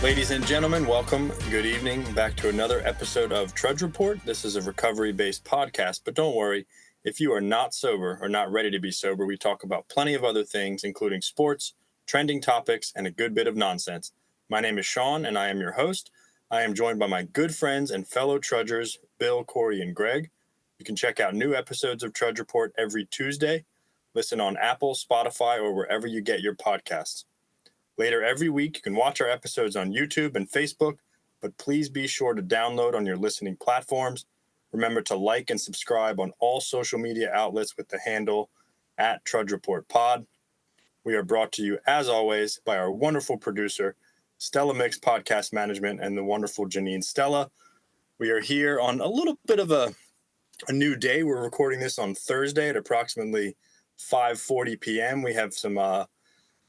Ladies and gentlemen, welcome. Good evening. Back to another episode of Trudge Report. This is a recovery-based podcast, but don't worry. If you are not sober or not ready to be sober, we talk about plenty of other things, including sports, trending topics, and a good bit of nonsense. My name is Sean, and I am your host. I am joined by my good friends and fellow Trudgers, Bill, Corey, and Greg. You can check out new episodes of Trudge Report every Tuesday. Listen on Apple, Spotify, or wherever you get your podcasts. Later every week, you can watch our episodes on YouTube and Facebook, but please be sure to download on your listening platforms. Remember to like and subscribe on all social media outlets with the handle @TrudgeReportPod. We are brought to you, as always, by our wonderful producer, Stella Mix Podcast Management, and the wonderful Janine Stella. We are here on a little bit of a new day. We're recording this on Thursday at approximately 5:40 p.m. We have some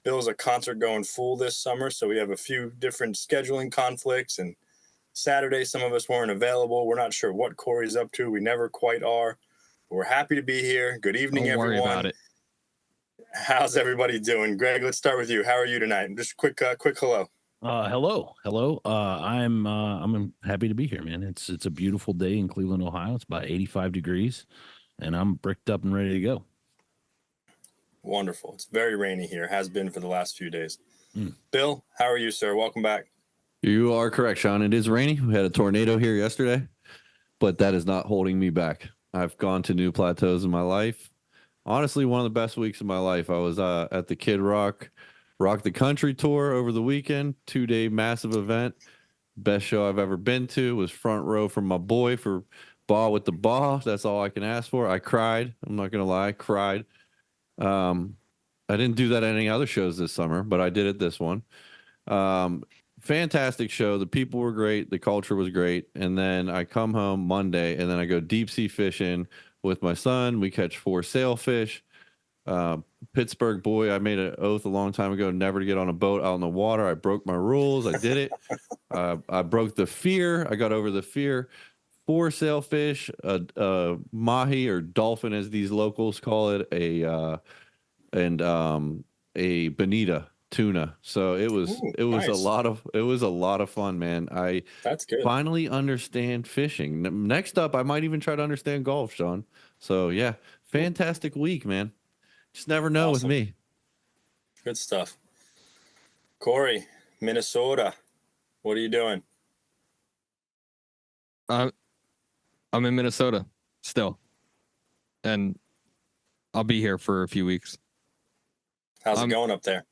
Bill's a concert going full this summer, so we have a few different scheduling conflicts, and Saturday some of us weren't available. We're not sure what Corey's up to. We never quite are. But we're happy to be here. Good evening, Don't worry everyone. about it. How's everybody doing? Greg, let's start with you. How are you tonight? Just quick hello. Hello. I'm happy to be here, man. It's a beautiful day in Cleveland, Ohio. It's about 85 degrees, and I'm bricked up and ready to go. Wonderful. It's very rainy here. Has been for the last few days. Bill, how are you, sir? Welcome back. You are correct, Sean. It is rainy. We had a tornado here yesterday, but that is not holding me back. I've gone to new plateaus in my life. Honestly, one of the best weeks of my life. I was at the Kid Rock the Country tour over the weekend, 2-day massive event. Best show I've ever been to. Was front row from my boy for Ball with the Ball. That's all I can ask for. I cried. I'm not going to lie. I cried. I didn't do that at any other shows this summer, but I did it this one. Fantastic show. The people were great. The culture was great. And then I come home Monday, and then I go deep sea fishing with my son. We catch 4 sailfish. Pittsburgh boy, I made an oath a long time ago never to get on a boat out in the water. I broke my rules. I did it. I broke the fear. I got over the fear. 4 sailfish, a mahi or dolphin, as these locals call it, a bonita tuna. So it was nice. a lot of fun, man. That's good. Finally understand fishing. Next up, I might even try to understand golf, Sean. So yeah, fantastic week, man. Just never know Awesome. with me. Good stuff. Corey, Minnesota. What are you doing? I'm in Minnesota still, and I'll be here for a few weeks. How's it going up there?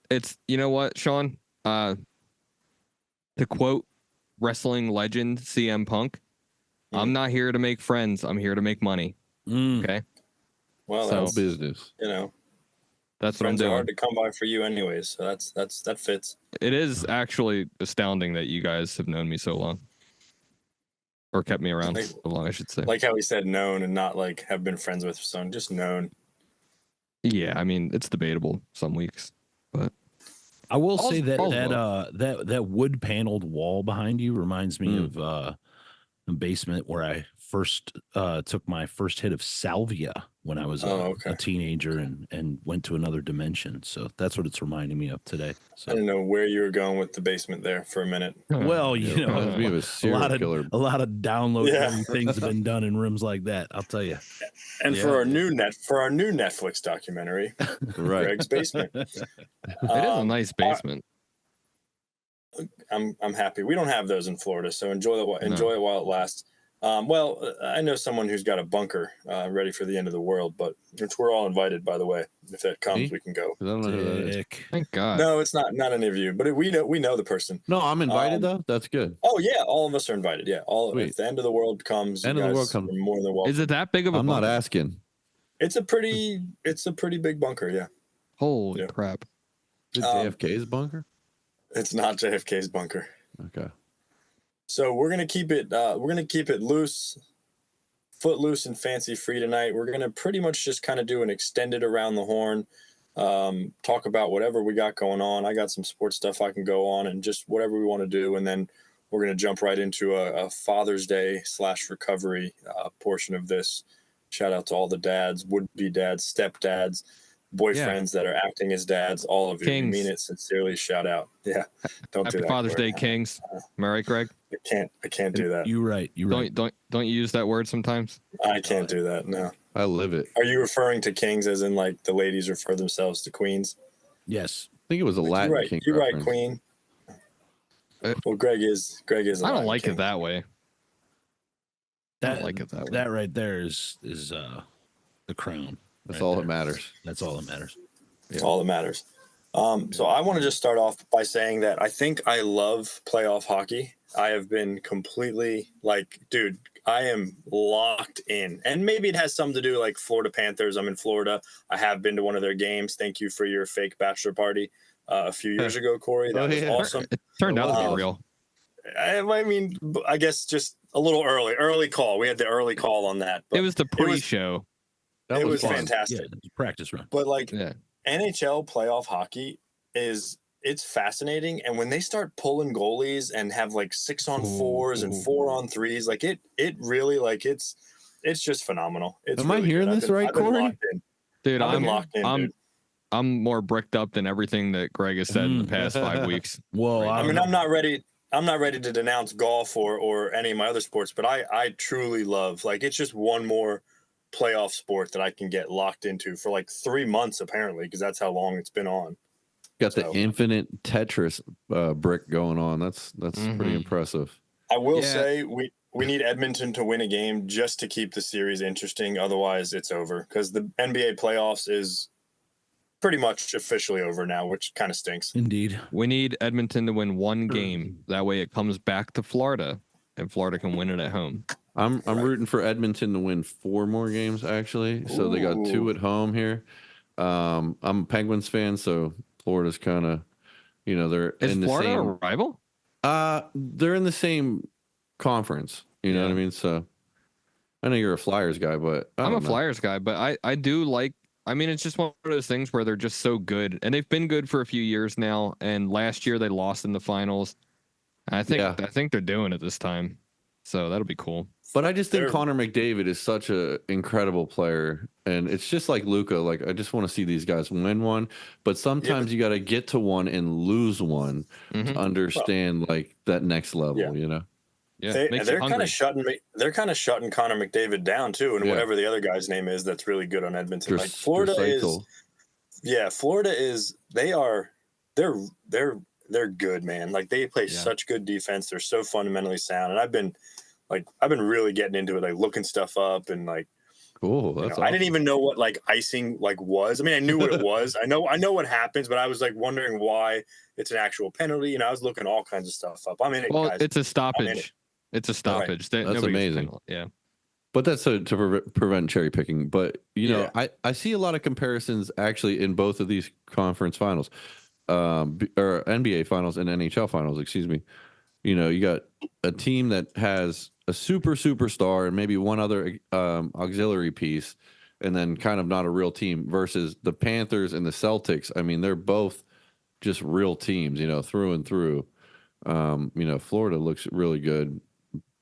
It's, you know what, Sean? To quote wrestling legend CM Punk, I'm not here to make friends. I'm here to make money. Okay. Well, So- that's Business. That's what I'm friends are doing. hard to come by for you, anyways. So that fits. It is actually astounding that you guys have known me so long, or kept me around so long, I should say. Like how he said known and not like have been friends with someone, just known. Yeah, I mean, it's debatable some weeks, but I will say All's that wood paneled wall behind you reminds me of a basement where I first took my first hit of salvia when I was a teenager and went to another dimension. So that's what it's reminding me of today. I So didn't know where you were going with the basement there for a minute. well, you know, Reminds me of a serial killer. a lot of download things have been done in rooms like that. I'll tell you. And for our new Netflix documentary, Right. Greg's basement. it is a nice basement. I'm happy. We don't have those in Florida, so enjoy it while it lasts. Well, I know someone who's got a bunker ready for the end of the world, but which we're all invited, by the way. If that comes, we can go. I don't know who that is. Dick. Thank God. No, it's not any of you, but we know the person. No, I'm invited though. That's good. Oh yeah, all of us are invited. Yeah, if the end of the world comes, End you of the guys world comes. are more than welcome. Is it that big of a I'm not bunker? asking. It's a pretty big bunker. Yeah, Holy Yeah. crap. Is it JFK's bunker? it's not JFK's bunker. Okay. So we're gonna keep it loose, foot loose and fancy free tonight. We're gonna pretty much just kind of do an extended around the horn, talk about whatever we got going on. I got some sports stuff I can go on, and just whatever we want to do, and then we're gonna jump right into a Father's Day / recovery portion of this. Shout out to all the dads, would-be dads, stepdads, boyfriends that are acting as dads, all of you. Kings. We mean it sincerely. Shout out. Yeah. Don't Happy do that. Father's Corey. Day, Kings. Am I right, Greg? I can't do that. You're right. Don't you use that word sometimes? I can't do that. No. I live it. Are you referring to kings as in like the ladies refer themselves to queens? Yes. I think it was a Latin You're right. king. You're right, reference. queen. Well, Greg is. A I don't Latin like king. it that way. I That don't like it that way. That right there is the crown. That's right all there. that matters. That's all that matters. That's all that matters. So I want to just start off by saying that I think I love playoff hockey. I have been completely like, dude, I am locked in. And maybe it has something to do like Florida Panthers. I'm in Florida. I have been to one of their games. Thank you for your fake bachelor party a few years ago, Corey. That was awesome. It turned out to be real. I mean, I guess just a little early call. We had the early call on that. It was the pre-show. It was fun. fantastic. Yeah, it's a practice run. But like Yeah. NHL playoff hockey it's fascinating. And when they start pulling goalies and have like 6-on-4s and 4-on-3s, like it really like it's just phenomenal. It's Am I really hearing good. this right, I've been Corey? locked in. Dude, I've been locked in, dude. I'm more bricked up than everything that Greg has said in the past 5 weeks. Well, I mean, I'm not ready to denounce golf or any of my other sports, but I truly love, like, it's just one more playoff sport that I can get locked into for like 3 months, apparently, because that's how long it's been on. Got the infinite Tetris brick going on. That's pretty impressive. I will say we need Edmonton to win a game just to keep the series interesting. Otherwise, it's over because the NBA playoffs is pretty much officially over now, which kind of stinks. Indeed. We need Edmonton to win one game. That way it comes back to Florida and Florida can win it at home. I'm rooting for Edmonton to win 4 more games, actually. So they got 2 at home here. I'm a Penguins fan, so Florida's kind of, they're in the Florida same a rival? They're in the same conference. You know what I mean? So I know you're a Flyers guy, but I'm a Flyers guy, but I do like. I mean, it's just one of those things where they're just so good, and they've been good for a few years now. And last year they lost in the finals. I think they're doing it this time, so that'll be cool. But I just think Connor McDavid is such an incredible player, and it's just like Luka. Like, I just want to see these guys win one, but sometimes you got to get to one and lose one to understand like that next level. Yeah, they're kind of shutting me. They're kind of shutting Connor McDavid down too, and whatever the other guy's name is, that's really good on Edmonton. Like Florida is. They're good, man. Like they play such good defense. They're so fundamentally sound, and I've been really getting into it, like looking stuff up and like. Cool. That's awesome. I didn't even know what like icing like was. I mean, I knew what it was. I know what happens, but I was like wondering why it's an actual penalty. I was looking all kinds of stuff up. I'm in it, guys. It's a stoppage. It's a stoppage. Right. That's amazing. Yeah. But that's to prevent cherry picking. But, I see a lot of comparisons actually in both of these conference finals, or NBA finals and NHL finals, excuse me. You got a team that has a superstar and maybe one other auxiliary piece, and then kind of not a real team versus the Panthers and the Celtics. I mean, they're both just real teams, through and through. Florida looks really good.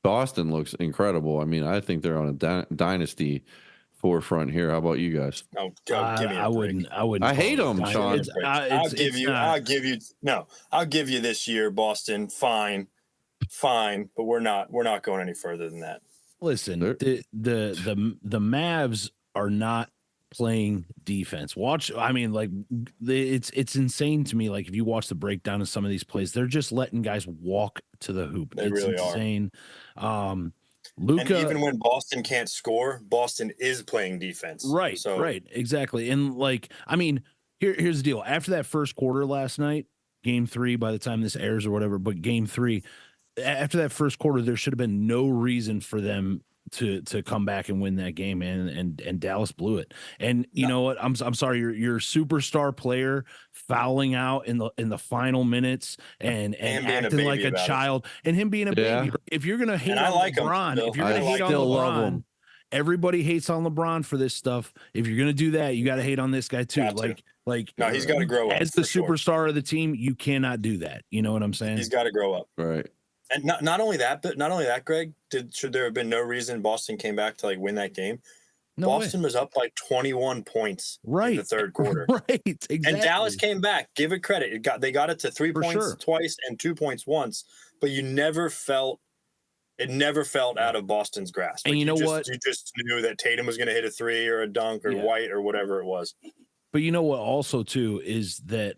Boston looks incredible. I mean, I think they're on a dynasty forefront here. How about you guys? Oh, give me a break. I wouldn't. I hate them, Sean. I'll give you this year, Boston. Fine, but we're not going any further than that. Listen, the Mavs are not playing defense. It's insane to me. Like if you watch the breakdown of some of these plays, they're just letting guys walk to the hoop. It's really insane. Luka, and even when Boston can't score, Boston is playing defense. Right. Exactly. And here's the deal. After that first quarter last night, game 3, by the time this airs or whatever, but game 3, after that first quarter, there should have been no reason for them to come back and win that game, and Dallas blew it. And you know what? I'm sorry, your superstar player fouling out in the final minutes and acting like a child, and him being a baby. If you're gonna hate on LeBron, everybody hates on LeBron for this stuff. If you're gonna do that, you got to hate on this guy too. No, he's got to grow up as the superstar of the team. You cannot do that. You know what I'm saying? He's got to grow up, right? And not only that, Greg, should there have been no reason Boston came back to like win that game? Boston was up by 21 points in the third quarter. Right, exactly. And Dallas came back. Give it credit. They got it to 3 points twice and 2 points once, but it never felt out of Boston's grasp. And what? You just knew that Tatum was going to hit a three or a dunk or White or whatever it was. But you know what also too is that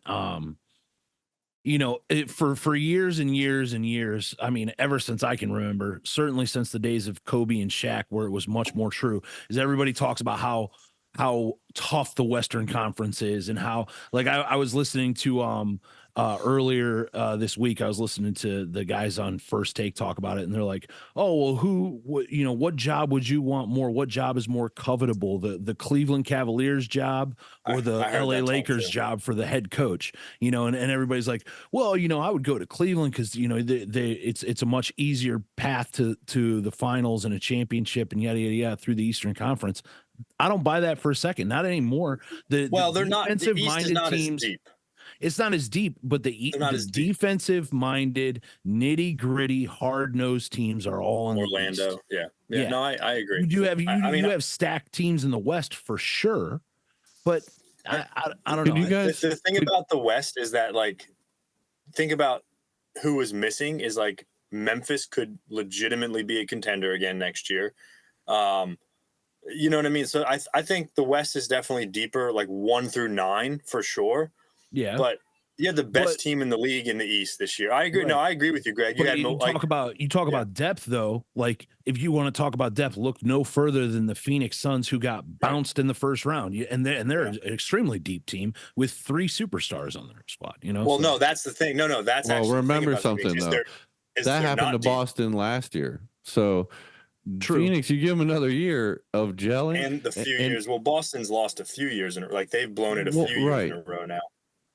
for years and years and years, I mean, ever since I can remember, certainly since the days of Kobe and Shaq, where it was much more true, is everybody talks about how tough the Western Conference is, and how, like, I was listening to earlier this week, I was listening to the guys on First Take talk about it, and they're like, oh, well, what job would you want more? What job is more covetable, the Cleveland Cavaliers job or the LA Lakers job for the head coach? And everybody's like, well, I would go to Cleveland because it's a much easier path to the finals and a championship and yada yada yada through the Eastern Conference. I don't buy that for a second. Not anymore. They're not. The East is not teams, as deep. It's not as deep, but the defensive-minded, nitty-gritty, hard-nosed teams are all in Orlando. The East. Yeah. No, I agree. You have stacked teams in the West for sure, but I don't know. You guys, the thing about the West is that, like, think about who was missing is, like, Memphis could legitimately be a contender again next year. You know what I mean? So I think the West is definitely deeper, like 1 through 9 for sure. Yeah. But you had the best team in the league in the East this year. I agree. Right. No, I agree with you, Greg. You talk about depth, though. Like, if you want to talk about depth, look no further than the Phoenix Suns, who got bounced in the first round. And they're an extremely deep team with 3 superstars on their squad. Well, no, that's the thing. No, that's actually. Well, remember something though. That happened to Boston last year. So. True. Phoenix, you give them another year of gelling, and the few years. Well, Boston's lost a few years, and like they've blown it a few years in a row now.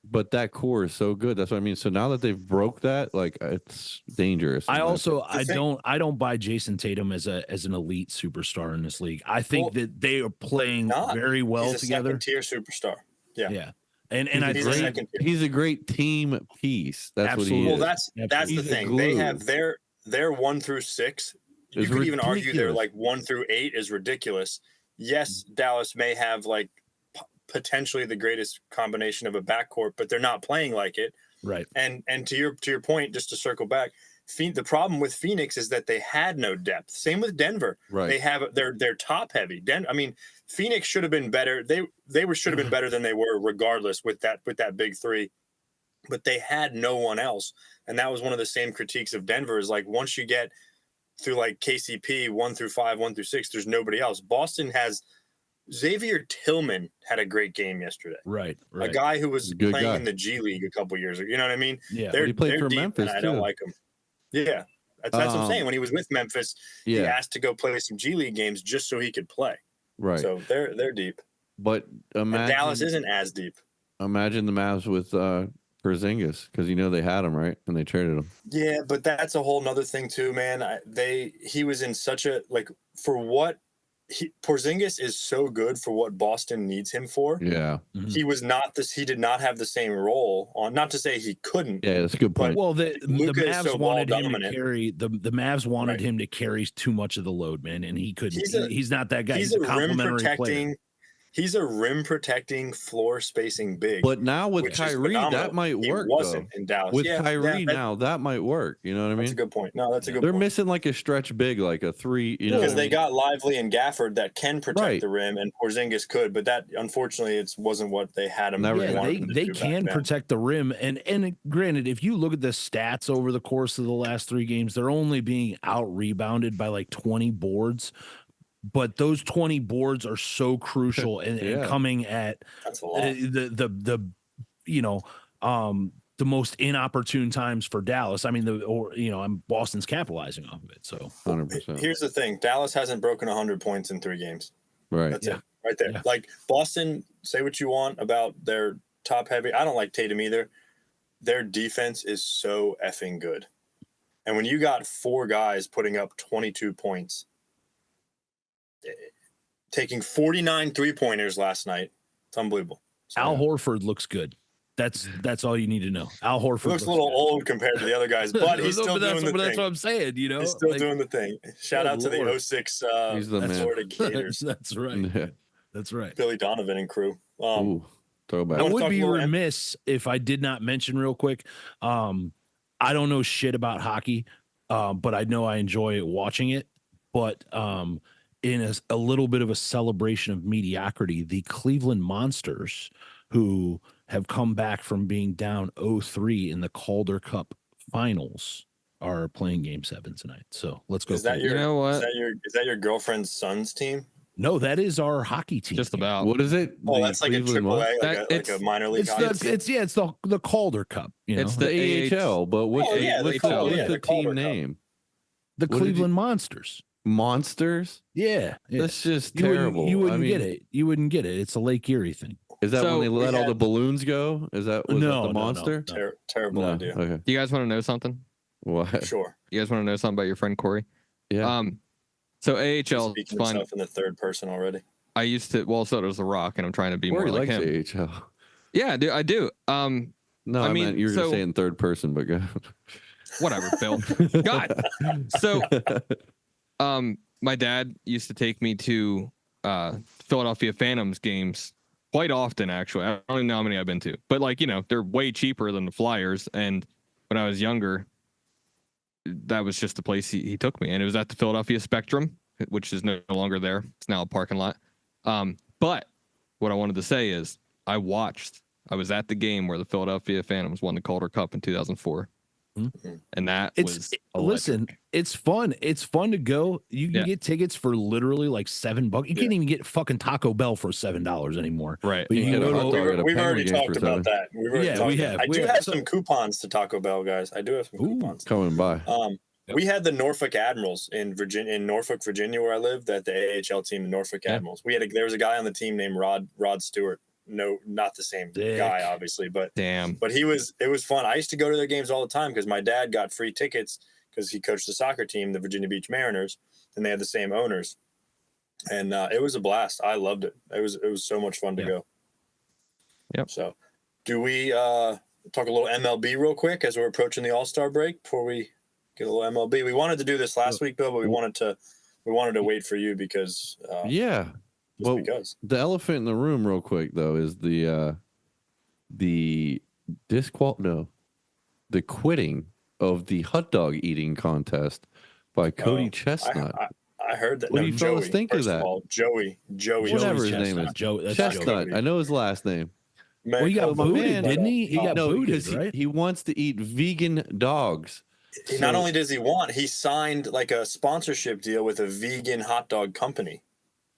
But that core is so good. That's what I mean. So now that they've broke that, like, it's dangerous. I don't buy Jason Tatum as an elite superstar in this league. I think that they are playing very well together. Second-tier superstar. Yeah. And he's a great team piece. That's absolutely. What he is. Well, that's the thing. They have their 1 through 6. You could even argue they're like 1 through 8 is ridiculous. Yes, Dallas may have like potentially the greatest combination of a backcourt, but they're not playing like it. Right. And to your point, just to circle back, the problem with Phoenix is that they had no depth. Same with Denver. Right. They're top heavy. Phoenix should have been better. They should have been better than they were, regardless, with that big 3. But they had no one else, and that was one of the same critiques of Denver. Is like, once you get through like KCP 1 through 5, 1 through 6, there's nobody else. Boston has Xavier Tillman had a great game yesterday. Right. A guy who was playing in the G League a couple years ago. You know what I mean? Yeah. He played for Memphis, I don't like him. Yeah. That's what I'm saying. When he was with Memphis, he asked to go play some G League games just so he could play. Right. So they're deep. But Dallas isn't as deep. Imagine the Mavs with Porzingis, because they had him, right, and they traded him. Yeah, but that's a whole nother thing too, man. He was in such a, like, for what Porzingis is so good for what Boston needs him for. Yeah, he was not this. He did not have the same role on. Not to say he couldn't. Yeah, that's a good point. Well, the Mavs wanted him to carry the Mavs wanted him to carry too much of the load, man, and he couldn't. He's not that guy. He's a complimentary player. He's a rim protecting, floor spacing big. But now with Kyrie, that might work. He wasn't in Dallas. With Kyrie now, that might work. You know what I mean? That's a good point. No, that's a good They're point. missing like a stretch big, like a 3. Because they got Lively and Gafford that can protect the rim, and Porzingis could, but that, unfortunately, it wasn't what they had him. They can protect the rim, and granted, if you look at the stats over the course of the last 3 games, they're only being out rebounded by like 20 boards. But those 20 boards are so crucial and coming at the most inopportune times for Dallas. I mean, Boston's capitalizing off of it. So 100%. Here's the thing: Dallas hasn't broken 100 points in 3 games. Right. That's it, right there. Yeah. Like, Boston, say what you want about their top heavy. I don't like Tatum either. Their defense is so effing good, and when you got 4 guys putting up 22 points. Taking 49 3-pointers last night. It's unbelievable. Al Horford looks good. That's all you need to know. Al Horford looks a little old compared to the other guys, but he's still doing the thing. That's what I'm saying. He's still doing the thing. Shout out to the 06 Florida Gators. That's right. Yeah. That's right. Billy Donovan and crew. Ooh, throwback. I would be remiss if I did not mention real quick. I don't know shit about hockey, but I know I enjoy watching it. But in a little bit of a celebration of mediocrity, the Cleveland Monsters, who have come back from being down 0-3 in the Calder Cup Finals, are playing Game 7 tonight. So let's go. Is that your, you know what? Is that your girlfriend's son's team? No, that is our hockey team. Just about. What is it? Oh, that's like Cleveland a AAA, what? like a minor league. It's the Calder Cup. You know? It's the AHL, but what's the team name? The Cleveland Monsters. Monsters? Yeah. That's just terrible. You wouldn't get it. You wouldn't get it. It's a Lake Erie thing. Is that when they let all the balloons go? Was that the monster? No. Terrible idea. Okay. Do you guys want to know something? What? Sure. You guys want to know something about your friend Corey? Yeah. So AHL is fun. Himself in the third person already. I used to. Well, so does The Rock, and I'm trying to be Corey more like likes him. AHL. Yeah, I do. No, I mean you were gonna say in third person, but go. Whatever, Phil. God. So, my dad used to take me to Philadelphia Phantoms games quite often. Actually, I don't even know how many I've been to, but they're way cheaper than the Flyers. And when I was younger, that was just the place he took me, and it was at the Philadelphia Spectrum, which is no longer there. It's now a parking lot. But what I wanted to say is I was at the game where the Philadelphia Phantoms won the Calder Cup in 2004. And that was listen, it's fun. It's fun to go. You can get tickets for literally like $7. You can't even get fucking Taco Bell for $7 anymore. Right. But you we've already talked about that. We have. I do have some coupons to Taco Bell, guys. I do have some coupons coming by. We had the Norfolk Admirals in Norfolk, Virginia, where I lived, at the AHL team, the Norfolk Admirals. There was a guy on the team named Rod Stewart. No, not the same guy, obviously, but But it was fun. I used to go to their games all the time because my dad got free tickets because he coached the soccer team, the Virginia Beach Mariners, and they had the same owners. And it was a blast. I loved it. It was so much fun to go. Yep. So, do we talk a little MLB real quick as we're approaching the All-Star break before we get a little MLB? We wanted to do this last week, Bill, but we wanted to wait for you because well, the elephant in the room, real quick though, is the quitting of the hot dog eating contest by Cody Chestnut. I heard that. What do you fellas think of that? Joey, whatever his name is, Chestnut. I know his last name. Well, he got booted, didn't he? He got booted because right? he wants to eat vegan dogs. Not only does he signed like a sponsorship deal with a vegan hot dog company.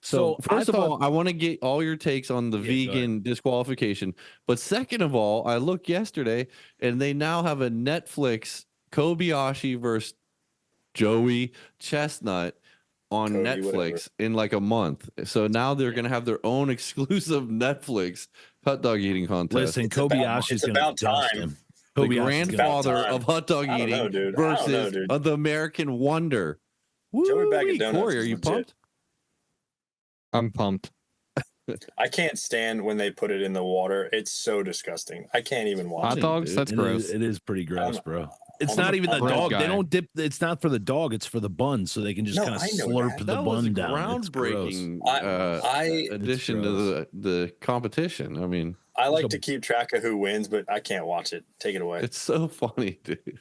So first of all, I want to get all your takes on the vegan disqualification. But second of all, I looked yesterday and they now have a Netflix Kobayashi versus Joey Chestnut on Netflix in like a month. So now they're going to have their own exclusive Netflix hot dog eating contest. Listen, Kobayashi's about time. The grandfather of hot dog eating versus the American Wonder. Joey Bag of Donuts. Corey, are you pumped? I'm pumped. I can't stand when they put it in the water. It's so disgusting. I can't even watch it. Hot dogs? That's gross. It is pretty gross, bro. It's not even the dog. They don't dip. It's not for the dog. It's for the bun, so they can just kind of slurp the bun down. Groundbreaking addition to the competition. I mean, I like to keep track of who wins, but I can't watch it. Take it away. It's so funny, dude.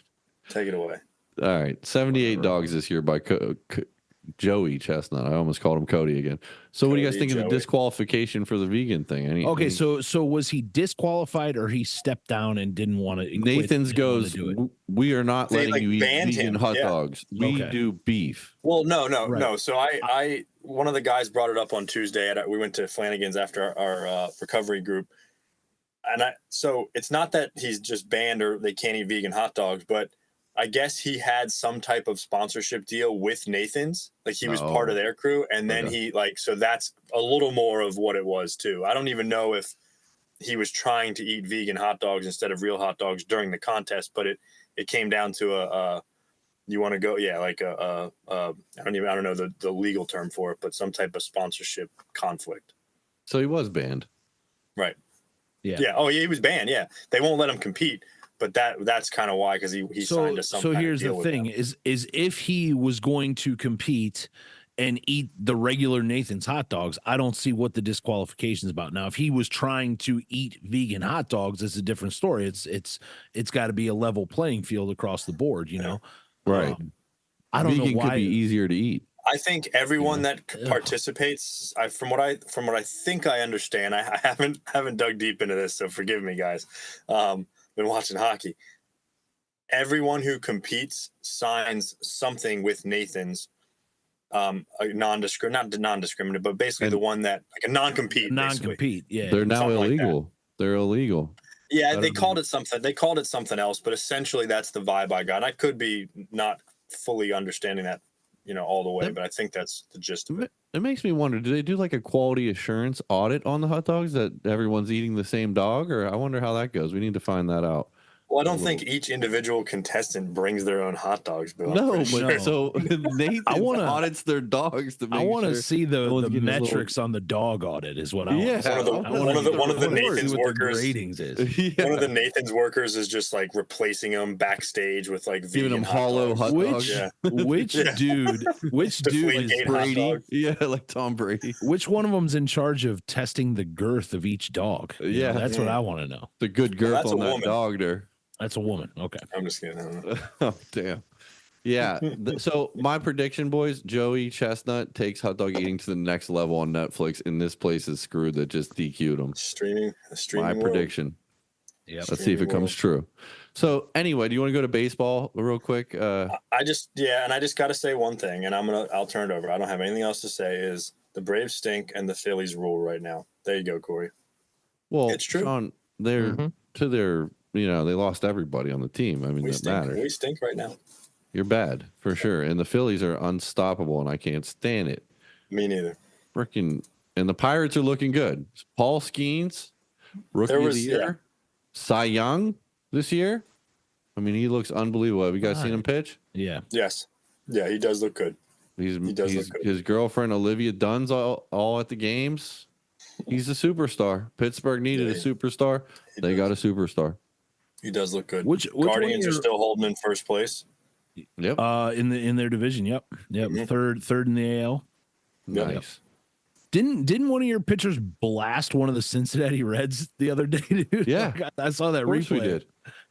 Take it away. All right, 78 dogs this year by Joey Chestnut. I almost called him Cody again. So what do you guys think of the disqualification for the vegan thing? So was he disqualified or he stepped down and didn't want to? Nathan's goes, we are not letting you eat vegan hot dogs. We do beef. Well, no. So I one of the guys brought it up on Tuesday. We went to Flanagan's after our recovery group. And so it's not that he's just banned or they can't eat vegan hot dogs, but I guess he had some type of sponsorship deal with Nathan's. Like he was part of their crew. And then so that's a little more of what it was too. I don't even know if he was trying to eat vegan hot dogs instead of real hot dogs during the contest, but it came down to you want to go. Yeah. Like I don't know the legal term for it, but some type of sponsorship conflict. So he was banned. Right. Yeah. Oh, yeah, he was banned. Yeah, they won't let him compete. But that's kind of why, because he signed to some. So kind here's of deal the thing: is if he was going to compete and eat the regular Nathan's hot dogs, I don't see what the disqualification is about. Now, if he was trying to eat vegan hot dogs, it's a different story. It's got to be a level playing field across the board, you know. Right. I don't vegan know why could be easier to eat. I think everyone that participates, from what I think I understand, I haven't dug deep into this, so forgive me, guys. Been watching hockey. Everyone who competes signs something with Nathan's, not non-discriminate, but basically the one that like a non-compete. Yeah, they're now something illegal. Like they're illegal. Yeah, they called it something else, but essentially that's the vibe I got. And I could be not fully understanding that, all the way, but I think that's the gist of it. It makes me wonder, do they do like a quality assurance audit on the hot dogs that everyone's eating the same dog? Or I wonder how that goes. We need to find that out. Well, I don't think each individual contestant brings their own hot dogs, Bill. No, but so Nathan audits their dogs to make I want to sure see the metrics on the dog audit is what I want. Yeah, one of the Nathan's workers ratings is. One of the Nathan's workers is just like replacing them backstage with like giving them hollow hot dogs. Which dude is Brady? Yeah, like Tom Brady. Which one of them's in charge of testing the girth of each dog? Yeah, that's what I want to know. The good girth on that dog there. That's a woman. Okay. I'm just kidding. Oh, damn. Yeah. So my prediction, boys, Joey Chestnut takes hot dog eating to the next level on Netflix, and this place is screwed that just DQ'd him. Streaming my world. Prediction. Yeah. Let's see if it comes true. So anyway, do you want to go to baseball real quick? I just got to say one thing, and I'll turn it over. I don't have anything else to say. Is the Braves stink and the Phillies rule right now? There you go, Corey. Well, it's true. Sean, they're to their. They lost everybody on the team. I mean, that matters. We stink right now. You're bad for sure. And the Phillies are unstoppable, and I can't stand it. Me neither. Freaking, and the Pirates are looking good. Paul Skeens, rookie of the year. Yeah. Cy Young this year. I mean, he looks unbelievable. Have you guys seen him pitch? Yeah. Yes. Yeah, he does look good. He does look good. His girlfriend, Olivia Dunn's all at the games. He's a superstar. Pittsburgh needed a superstar. They got a superstar. He does look good. Which Guardians are still holding in first place? Yep. In their division. Yep. Mm-hmm. Third in the AL. Nice. Didn't one of your pitchers blast one of the Cincinnati Reds the other day, dude? Yeah. I saw that replay. We did.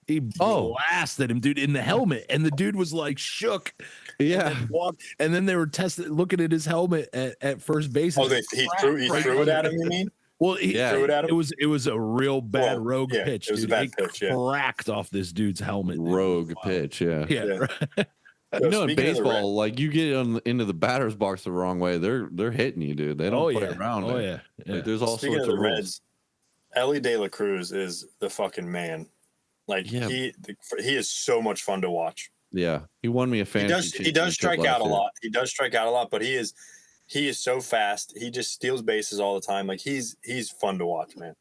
He blasted him, dude, in the helmet, and the dude was like shook. Yeah. And then they were looking at his helmet at first base. Oh, he threw it at him, you mean? Well, it was a real bad rogue pitch. It was a bad pitch. Cracked off this dude's helmet. Rogue pitch, yeah. In baseball, like you get into the batter's box the wrong way, they're hitting you, dude. They don't play around. Yeah. Like, there's all Speaking sorts of of the rules. Reds, Ellie De La Cruz is the fucking man. Like he is so much fun to watch. Yeah, he won me a fantasy. He does strike out a lot. He does strike out a lot, but he is so fast. He just steals bases all the time. Like he's fun to watch, man.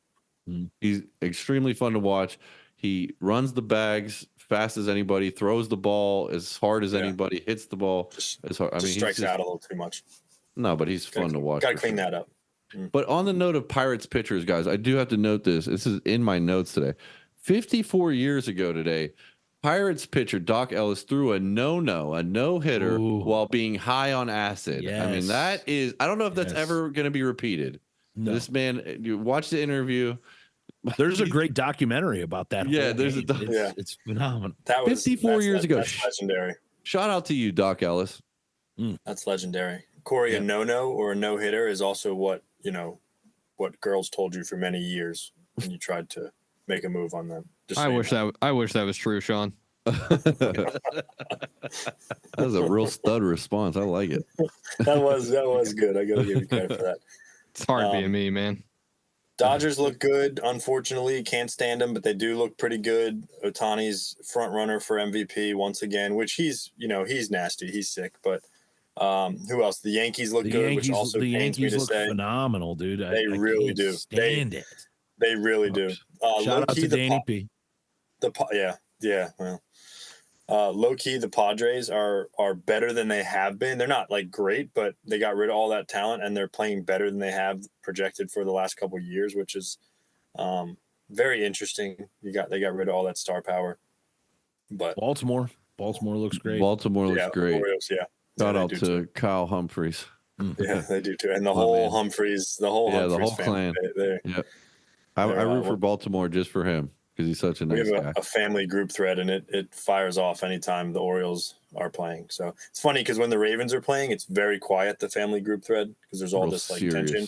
He's extremely fun to watch. He runs the bags fast as anybody, throws the ball as hard as anybody, hits the ball as hard. He strikes out a little too much. No, but he's fun to watch. Got to clean that up. But on the note of Pirates pitchers, guys, I do have to note this. This is in my notes today. 54 years ago today, Pirates pitcher Doc Ellis threw a no-hitter while being high on acid. Yes. I mean, that is, I don't know if that's ever going to be repeated. No. This man, you watch the interview. There's a great documentary about that. Yeah, it's phenomenal. That was 54 years ago. That's legendary. Shout out to you, Doc Ellis. That's legendary. Corey, a no-no or a no-hitter is also what girls told you for many years when you tried to make a move on them. I wish that was true, Sean. That was a real stud response. I like it. That was good. I gotta give you credit for that. It's hard being me, man. Dodgers look good. Unfortunately, can't stand them, but they do look pretty good. Ohtani's front runner for MVP once again, which he's nasty. He's sick, but who else? The Yankees look good, which also pains me to say. Phenomenal, dude. They really do. They really do. Shout out to Danny P. Well, low key, the Padres are better than they have been. They're not like great, but they got rid of all that talent and they're playing better than they have projected for the last couple of years, which is very interesting. They got rid of all that star power. But Baltimore looks great. Baltimore looks great. Orioles, yeah. Shout out to Kyle Humphreys. Yeah, they do too, and the whole Humphreys, the whole clan. Yeah, I root for Baltimore just for him because he's such a nice guy. We have a family group thread, and it fires off anytime the Orioles are playing. So it's funny because when the Ravens are playing, it's very quiet, the family group thread, because there's all this like tension.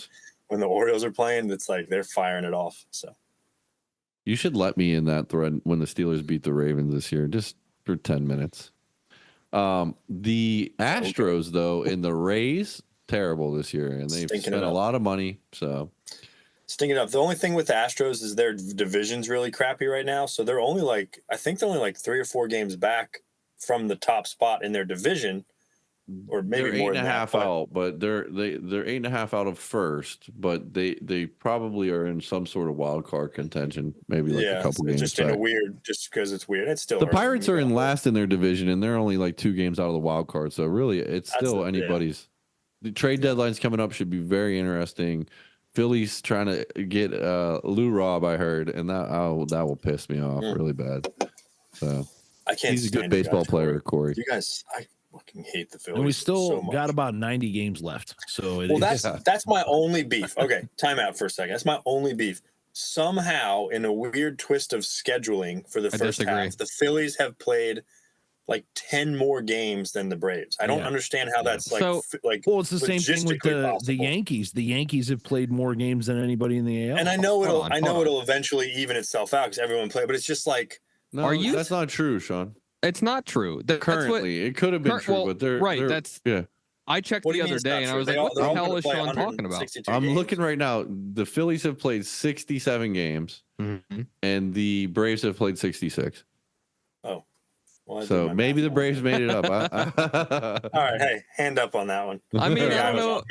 When the Orioles are playing, it's like they're firing it off. So you should let me in that thread when the Steelers beat the Ravens this year, just for 10 minutes. The Astros, though, in the Rays, terrible this year, and they've spent a lot of money. So stinking it up. The only thing with the Astros is their division's really crappy right now. So they're only like 3 or 4 games back from the top spot in their division, or maybe they're more 8.5 out. But they're 8.5 out of first. But they probably are in some sort of wild card contention. Maybe like a couple games. Just in a weird, just because it's weird. It's still the Pirates are in last in their division, and they're only like 2 games out of the wild card. So really, it's still anybody's. The trade deadline's coming up, should be very interesting. Philly's trying to get Lou Robb, I heard, and that will piss me off really bad. So I can't. He's a good baseball player, Corey. You guys, I fucking hate the Phillies. And we still got about 90 games left. So that's my only beef. Okay, time out for a second. That's my only beef. Somehow, in a weird twist of scheduling for the first half, the Phillies have played like 10 more games than the Braves. I don't understand how that's like. Well, it's the same thing with the Yankees. The Yankees have played more games than anybody in the AL. And I know it'll eventually even itself out because everyone played. But it's just like, that's not true, Sean. It's not true. Currently, it could have been true, but they're right. I checked the other day and I was like, what the hell is Sean talking about? I'm looking right now. The Phillies have played 67 games, and the Braves have played 66. Oh. Well, so maybe the Braves made it up. All right, hey, hand up on that one. I mean, I don't know.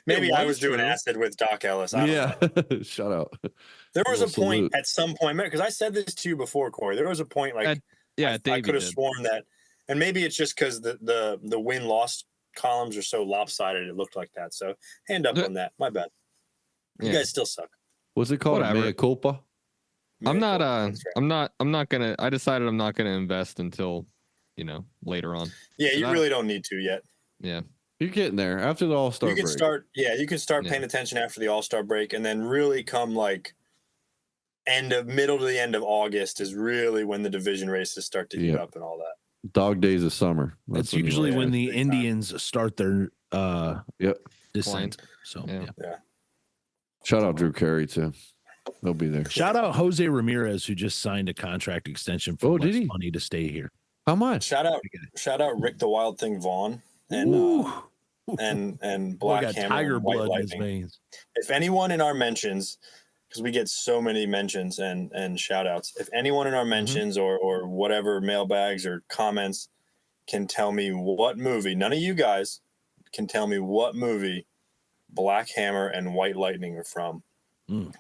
Maybe I was doing acid with Doc Ellis. Shut up. There was a point at some point, because I said this to you before, Corey. There was a point like I could have sworn that, and maybe it's just because the win-loss columns are so lopsided. It looked like that. So hand up on that. My bad. You guys still suck. What's it called? Mea culpa. I'm not gonna. I decided I'm not gonna invest until, later on. Yeah, you really don't need to yet. Yeah, you're getting there after the All-Star break. You can start paying attention after the All-Star break, and then really come like middle to the end of August is really when the division races start to heat up and all that. Dog days of summer. That's usually when the Indians start their descent. So yeah. Shout out Drew Carey too. They'll be there. Shout out Jose Ramirez, who just signed a contract extension for less money to stay here. How much? Shout out Rick the Wild Thing Vaughn and Black Hammer, tiger White blood Lightning. in his veins. If anyone in our mentions, because we get so many mentions and shout outs, if anyone in our mentions or whatever mailbags or comments can tell me what movie, none of you guys can tell me what movie Black Hammer and White Lightning are from.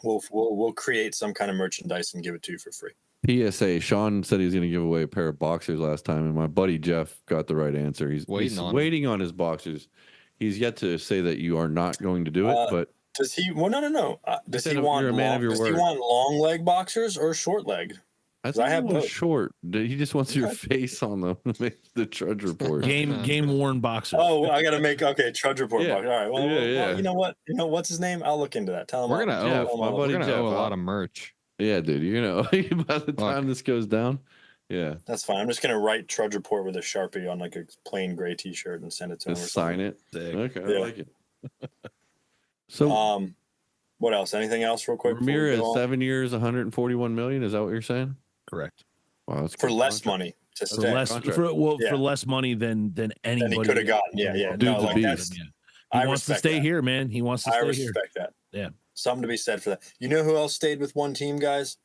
We'll create some kind of merchandise and give it to you for free. PSA: Sean said he was going to give away a pair of boxers last time, and my buddy Jeff got the right answer. He's waiting on his boxers. He's yet to say that you are not going to do it, but does he? Well, no. Does he want long leg boxers or short leg? I have both. Short. He just wants your face on the Trudge Report. Game worn boxers. Oh, I got to make Trudge Report boxers. All right. Well, you know what? What's his name? I'll look into that. Tell him we're gonna owe a lot of merch. Yeah, dude. You're gonna by the time this goes down. Yeah, that's fine. I'm just gonna write Trudge Report with a Sharpie on like a plain gray T-shirt and send it to him. Just sign it. Okay, I like it. So, what else? Anything else, real quick? Ramirez, 7 years, 141 million. Is that what you're saying? Correct. Wow, that's for less money to stay. For less money than anybody he could have gotten. Yeah. He wants to stay here, man. He wants to stay here. I respect that. Yeah. Something to be said for that. You know who else stayed with one team, guys?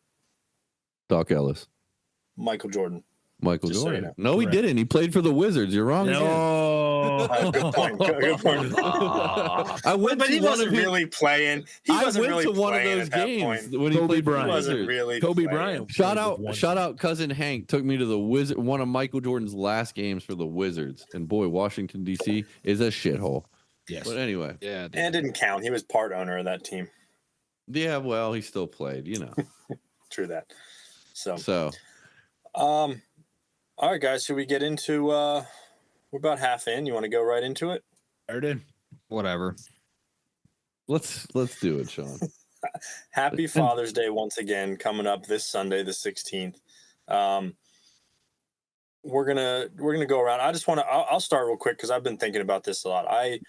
Doc Ellis. Michael Jordan. Jordan. So no, he didn't. He played for the Wizards. You're wrong. No. Good point. Good point. But he wasn't really playing. He wasn't really playing one of those games when he played Bryant. He wasn't really Kobe playing. Bryant. Shout out, cousin Hank took me to the Wizard. One of Michael Jordan's last games for the Wizards, and boy, Washington D.C. is a shithole. Yes. But anyway, yeah, and it didn't count. He was part owner of that team. Yeah, well, he still played. True that. So, all right, guys, should we get into, we're about half in. You want to go right into it? Whatever. Let's do it, Sean. Happy Father's Day once again, coming up this Sunday, the 16th. We're gonna go around. I just want to. I'll start real quick because I've been thinking about this a lot. I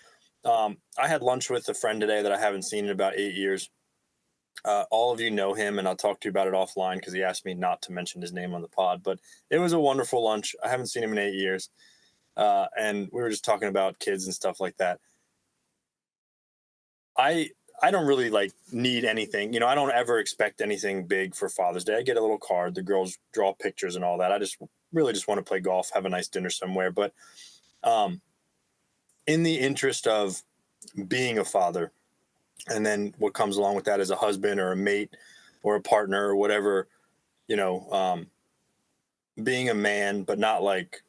had lunch with a friend today that I haven't seen in about 8 years. All of you know him, and I'll talk to you about it offline because he asked me not to mention his name on the pod. But it was a wonderful lunch. I haven't seen him in 8 years, and we were just talking about kids and stuff like that. I don't really need anything. I don't ever expect anything big for Father's Day. I get a little card. The girls draw pictures and all that. I just really just want to play golf, have a nice dinner somewhere. But in the interest of being a father, and then what comes along with that as a husband or a mate or a partner or whatever, being a man, but not like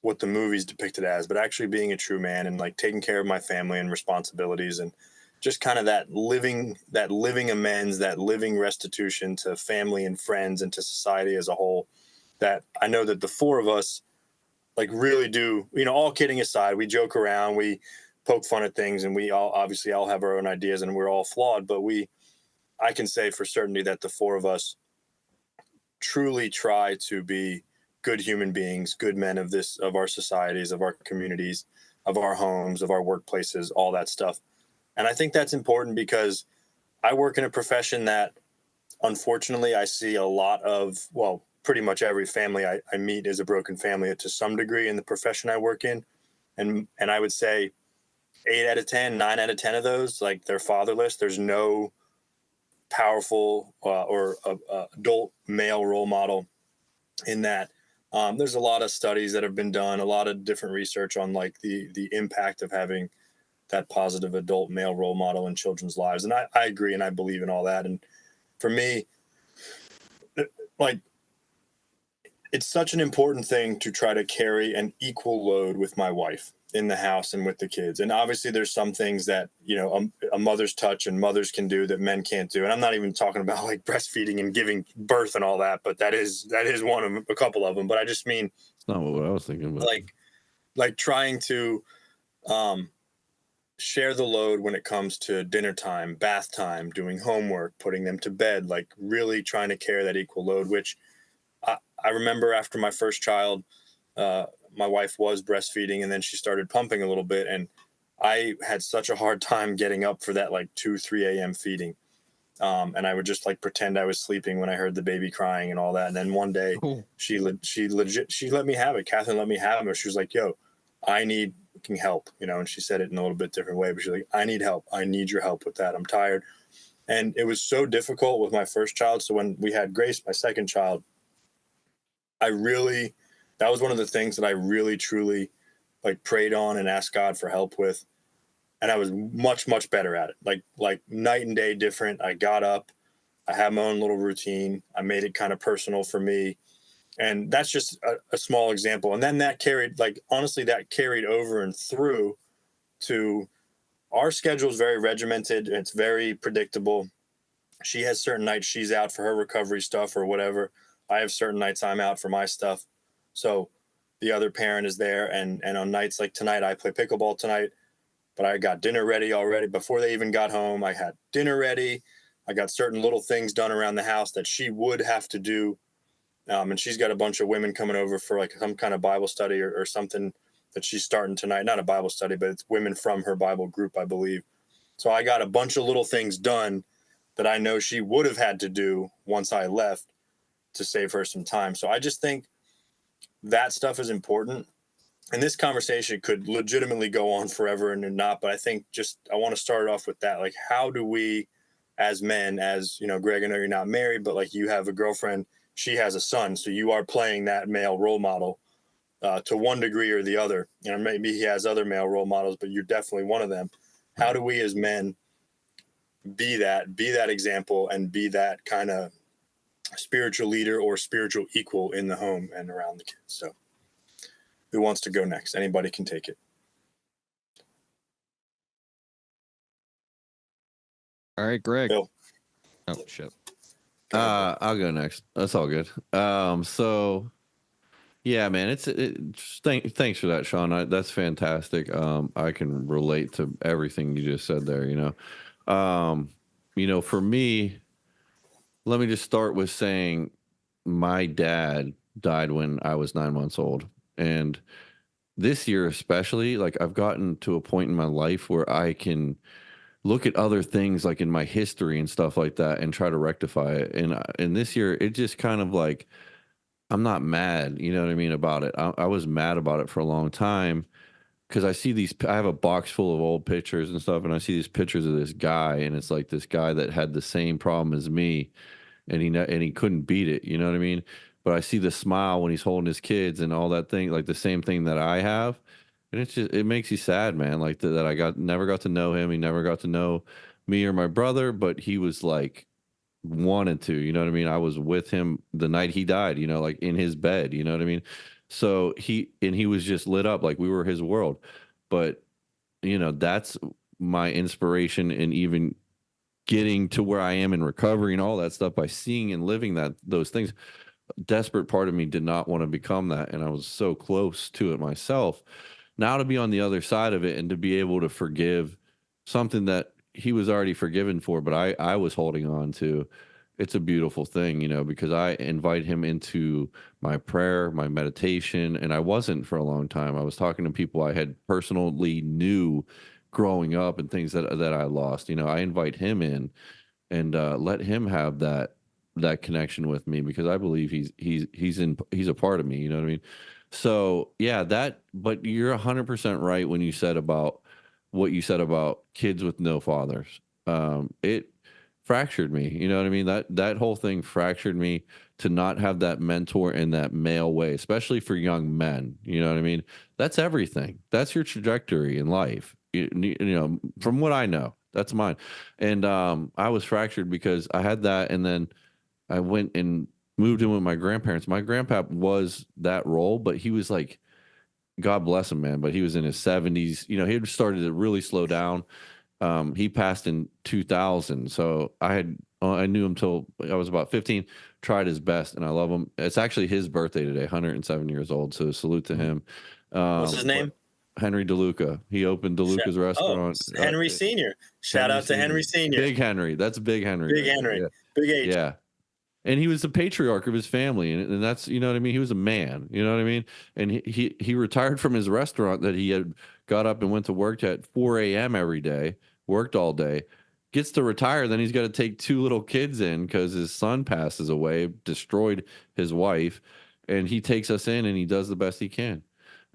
what the movies depicted as, but actually being a true man and taking care of my family and responsibilities and just kind of that living amends, that living restitution to family and friends and to society as a whole, that I know that the four of us really do, all kidding aside, we joke around, we poke fun at things, and we all have our own ideas and we're all flawed, but I can say for certainty that the four of us truly try to be good human beings, good men of our societies, of our communities, of our homes, of our workplaces, all that stuff. And I think that's important because I work in a profession that, unfortunately, I see a lot of, pretty much every family I meet is a broken family to some degree in the profession I work in. And I would say 8 out of 10, 9 out of 10 of those, they're fatherless. There's no powerful or adult male role model in that. There's a lot of studies that have been done, a lot of different research on the impact of having that positive adult male role model in children's lives. And I agree and I believe in all that. And for me, it's such an important thing to try to carry an equal load with my wife in the house and with the kids. And obviously there's some things that, a mother's touch and mothers can do that men can't do. And I'm not even talking about breastfeeding and giving birth and all that, but that is one of a couple of them. But I just mean, it's not what I was thinking about. Trying to, share the load when it comes to dinner time, bath time, doing homework, putting them to bed, really trying to carry that equal load, which I remember after my first child, my wife was breastfeeding and then she started pumping a little bit. And I had such a hard time getting up for that 2, 3 a.m. feeding. And I would just pretend I was sleeping when I heard the baby crying and all that. And then one day she let me have it. Catherine let me have it. She was like, yo, I need help, and she said it in a little bit different way, but she's like, I need help. I need your help with that. I'm tired. And it was so difficult with my first child. So when we had Grace, my second child, that was one of the things that I really, truly prayed on and asked God for help with. And I was much, much better at it. Like night and day different. I got up, I had my own little routine. I made it kind of personal for me. And that's just a small example. And then that carried, honestly, that carried over and through to our schedule is very regimented. It's very predictable. She has certain nights she's out for her recovery stuff or whatever. I have certain nights I'm out for my stuff. So the other parent is there. And on nights like tonight, I play pickleball tonight, but I got dinner ready already. Before they even got home, I had dinner ready. I got certain little things done around the house that she would have to do. And she's got a bunch of women coming over for some kind of Bible study or something that she's starting tonight. Not a Bible study, but it's women from her Bible group, I believe. So I got a bunch of little things done that I know she would have had to do once I left to save her some time. So I just think that stuff is important. And this conversation could legitimately go on forever and not, but I think I want to start off with that. How do we as men, Greg, I know you're not married, but you have a girlfriend, she has a son. So you are playing that male role model to one degree or the other. Maybe he has other male role models, but you're definitely one of them. How do we as men be that example and be that kind of spiritual leader or spiritual equal in the home and around the kids? So who wants to go next? Anybody can take it. All right, Greg. Bill. Oh, shit. I'll go next. That's all good. So yeah, man, thanks for that, Sean. That's fantastic. I can relate to everything you just said there. For me, let me just start with saying my dad died when I was 9 months old, and this year especially, like I've gotten to a point in my life where I can look at other things like in my history and stuff like that and try to rectify it. And this year, it just kind of like I'm not mad, you know what I mean, about it. I was mad about it for a long time because I have a box full of old pictures and stuff, and I see these pictures of this guy, and it's like this guy that had the same problem as me, and he couldn't beat it, you know what I mean? But I see the smile when he's holding his kids and all that thing, like the same thing that I have, and it makes you sad, man. Like that I never got to know him. He never got to know me or my brother, but he was like wanted to, you know what I mean? I was with him the night he died, like in his bed, you know what I mean? So he was just lit up like we were his world. But that's my inspiration in even getting to where I am in recovery and all that stuff by seeing and living those things. A desperate part of me did not want to become that, and I was so close to it myself. Now to be on the other side of it and to be able to forgive something that he was already forgiven for, but I was holding on to. It's a beautiful thing, because I invite him into my prayer, my meditation, and I wasn't for a long time. I was talking to people I had personally knew growing up and things that I lost. I invite him in and let him have that connection with me because I believe he's a part of me. You know what I mean? So yeah, but you're 100% right when you said about what you said about kids with no fathers. It fractured me. You know what I mean? That whole thing fractured me to not have that mentor in that male way, especially for young men. You know what I mean? That's everything. That's your trajectory in life. From what I know, that's mine. And I was fractured because I had that, and then I went and moved in with my grandparents. My grandpa was that role, but he was like, God bless him, man. But he was in his 70s. He had started to really slow down. He passed in 2000. So I knew him till I was about 15, tried his best, and I love him. It's actually his birthday today, 107 years old. So salute to him. What's his name? Henry DeLuca. He opened DeLuca's restaurant. Henry Sr. Shout out to Henry Sr. Big Henry. That's Big Henry. Big Henry. Yeah. Big H. Yeah. And he was the patriarch of his family. And that's, you know what I mean? He was a man, you know what I mean? And he retired from his restaurant that he had got up and went to work at 4 a.m. every day, worked all day, gets to retire. Then he's got to take 2 little kids in because his son passes away, destroyed his wife. And he takes us in and he does the best he can.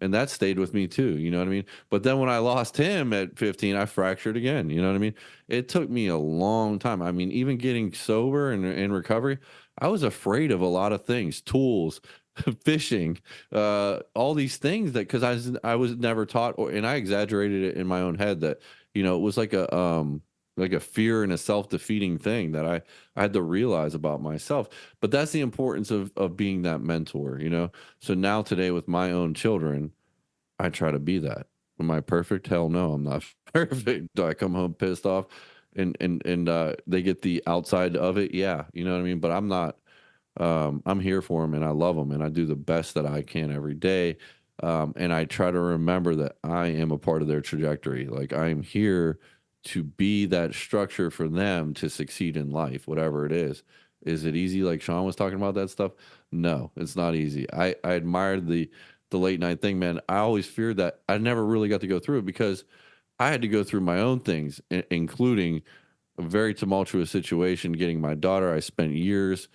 And that stayed with me too, you know what I mean? But then when I lost him at 15, I fractured again, you know what I mean? It took me a long time. I mean, even getting sober and in recovery, I was afraid of a lot of things, tools, fishing, all these things that, because I was never taught, and I exaggerated it in my own head that, it was like a fear and a self-defeating thing that I had to realize about myself. But that's the importance of being that mentor, So now today with my own children, I try to be that. Am I perfect? Hell no, I'm not perfect. Do I come home pissed off and they get the outside of it? Yeah, you know what I mean? But I'm not, I'm here for them and I love them and I do the best that I can every day. And I try to remember that I am a part of their trajectory. Like I am here to be that structure for them to succeed in life, whatever it is. Is it easy? Like Sean was talking about that stuff? No, it's not easy. I admired the late night thing, man. I always feared that I never really got to go through it because I had to go through my own things, including a very tumultuous situation, getting my daughter. I spent years,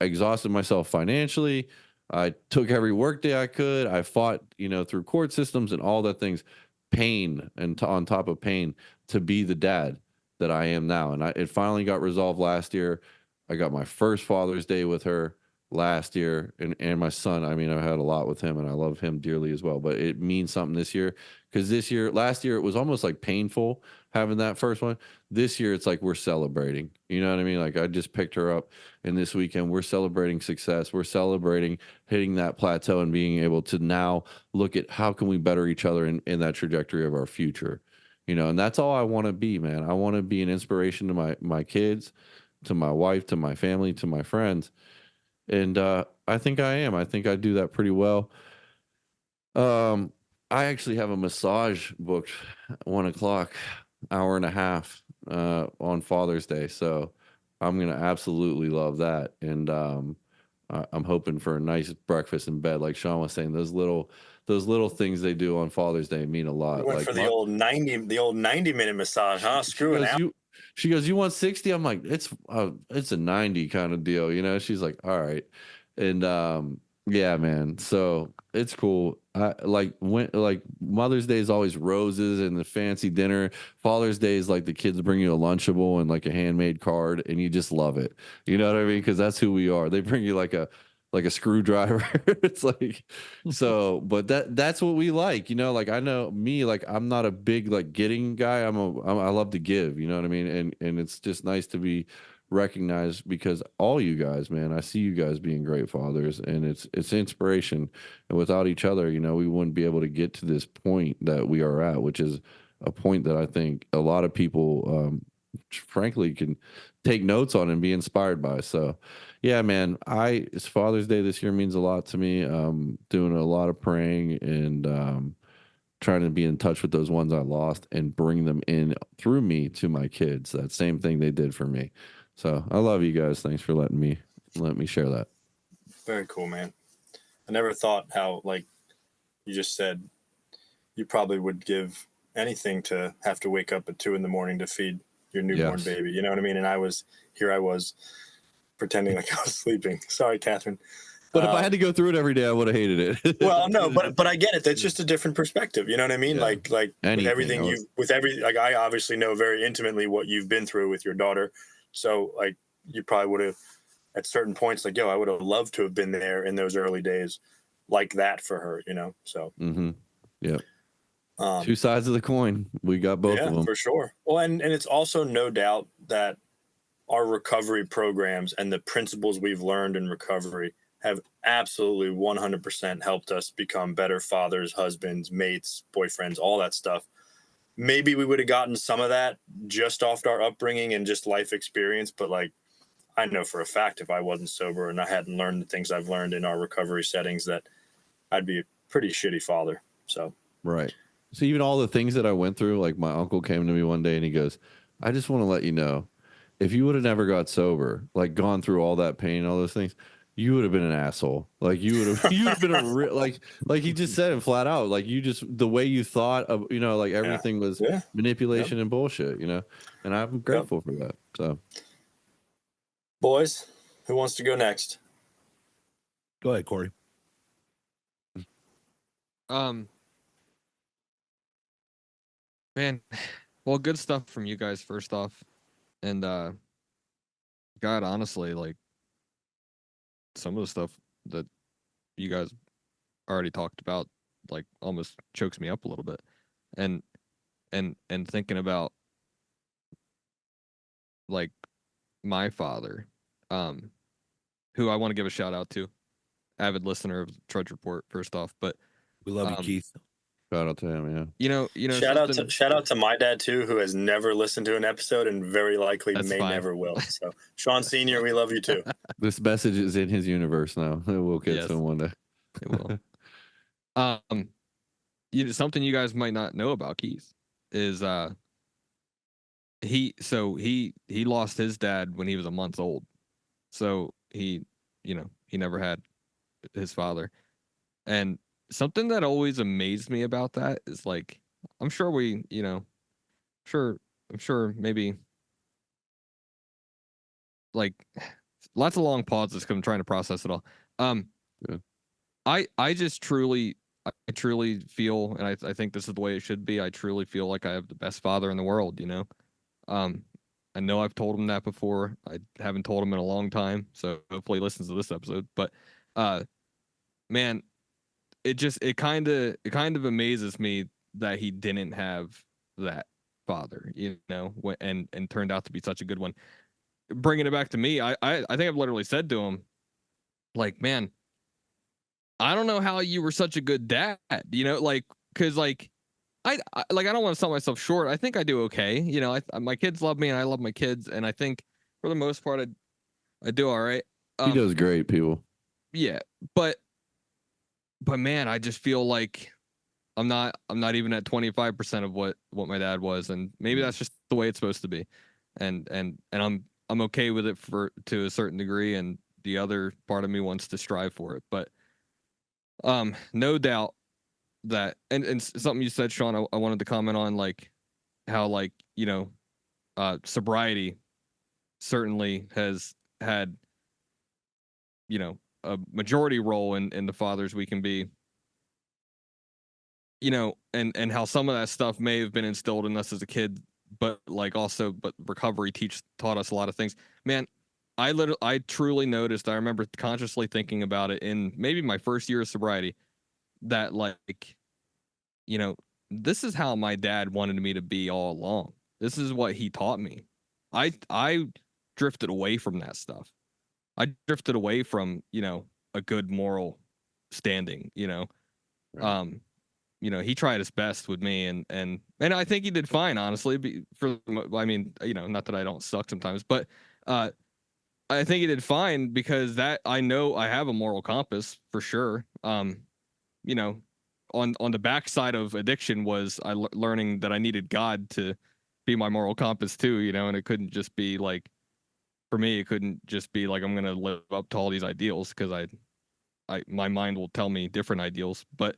exhausted myself financially. I took every work day I could. I fought, through court systems and all that things. Pain and on top of pain to be the dad that I am now. And it finally got resolved last year. I got my first Father's Day with her last year and my son. I mean, I had a lot with him and I love him dearly as well, but it means something this year because last year, it was almost like painful having that first one. This year, it's like we're celebrating, you know what I mean? Like I just picked her up and this weekend we're celebrating success. We're celebrating hitting that plateau and being able to now look at how can we better each other in that trajectory of our future, and that's all I want to be, man. I want to be an inspiration to my kids to my wife, to my family, to my friends. And I think I am. I think I do that pretty well. I actually have a massage booked 1:00, hour and a half on Father's Day. So I'm gonna absolutely love that. And I'm hoping for a nice breakfast in bed. Like Sean was saying, those little things they do on Father's Day mean a lot. You went like for the old 90-minute massage, huh? Screwing out. She goes, you want 60? I'm like, it's a 90 kind of deal, you know? She's like, all right. And yeah, man. So it's cool. I like Mother's Day is always roses and the fancy dinner. Father's Day is like the kids bring you a Lunchable and like a handmade card, and you just love it. You know what I mean? Because that's who we are. They bring you like a screwdriver. It's like, so, but that's what we like, you know. Like, I know me, like, I'm not a big like getting guy. I love to give, you know what I mean? And it's just nice to be recognized, because all you guys, man, I see you guys being great fathers, and it's inspiration. And without each other, you know, we wouldn't be able to get to this point that we are at, which is a point that I think a lot of people frankly can take notes on and be inspired by. So yeah, man, it's Father's Day this year means a lot to me. Doing a lot of praying and trying to be in touch with those ones I lost and bring them in through me to my kids. That same thing they did for me. So I love you guys. Thanks for letting me share that. Very cool, man. I never thought how, like you just said, you probably would give anything to have to wake up at 2 a.m. to feed your newborn baby. You know what I mean? And I was pretending like I was sleeping. Sorry, Catherine. But if I had to go through it every day, I would have hated it. Well, no, but I get it. That's just a different perspective. You know what I mean? Yeah. Like I obviously know very intimately what you've been through with your daughter. So like you probably would have at certain points like, I would have loved to have been there in those early days like that for her, you know? So, yeah. Two sides of the coin. We got both of them for sure. Well, and it's also no doubt that our recovery programs and the principles we've learned in recovery have absolutely 100% helped us become better fathers, husbands, mates, boyfriends, all that stuff. Maybe we would have gotten some of that just off our upbringing and just life experience. But like, I know for a fact, if I wasn't sober and I hadn't learned the things I've learned in our recovery settings, that I'd be a pretty shitty father. So, right. So even all the things that I went through, like my uncle came to me one day and he goes, I just want to let you know, if you would have never got sober, like gone through all that pain, all those things, you would have been an asshole. Like you would have been like he just said it flat out. Like the way you thought of, you know, like everything was manipulation and bullshit, you know, and I'm grateful for that. So boys, who wants to go next? Go ahead, Corey. Man, well, good stuff from you guys first off. And God, honestly, like some of the stuff that you guys already talked about, like almost chokes me up a little bit. And thinking about like my father, who I want to give a shout out to, avid listener of Trudge Report first off, but we love you, Keith. Shout out to him, You know. Shout out to my dad too, who has never listened to an episode and very likely never will. So, Sean Senior, we love you too. This message is in his universe now. We'll get to him one day. It will. Something you guys might not know about Keith is he lost his dad when he was a month old, so he never had his father. And something that always amazed me about that is like, I'm sure maybe like lots of long pauses because I'm trying to process it all. I truly feel, and I think this is the way it should be. I truly feel like I have the best father in the world, you know? I know I've told him that before. I haven't told him in a long time, so hopefully he listens to this episode. But, man, it kind of amazes me that he didn't have that father, you know, and turned out to be such a good one. Bringing it back to me, I think I've literally said to him, like, man, I don't know how you were such a good dad, you know, like, because like I don't want to sell myself short. I think I do okay, you know. My kids love me and I love my kids, and I think for for the most part, I do all right. He does great, people. Yeah, but man, I just feel like I'm not even at 25% of what my dad was, and maybe that's just the way it's supposed to be, and I'm okay with it to a certain degree, and the other part of me wants to strive for it, but no doubt that, and something you said, Sean, I wanted to comment on, like how, like, sobriety certainly has had, a majority role in the fathers we can be, and how some of that stuff may have been instilled in us as a kid, but recovery taught us a lot of things. Man, I truly noticed, I remember consciously thinking about it in maybe my first year of sobriety, that, like, this is how my dad wanted me to be all along. This is what he taught me. I drifted away from that stuff. I drifted away from, a good moral standing, Right. He tried his best with me, and I think he did fine, honestly. I mean, not that I don't suck sometimes, but I think he did fine, because that, I know I have a moral compass for sure. On the backside of addiction was learning that I needed God to be my moral compass too, and it couldn't just be like, for me, it couldn't just be like, I'm gonna live up to all these ideals, because my mind will tell me different ideals, but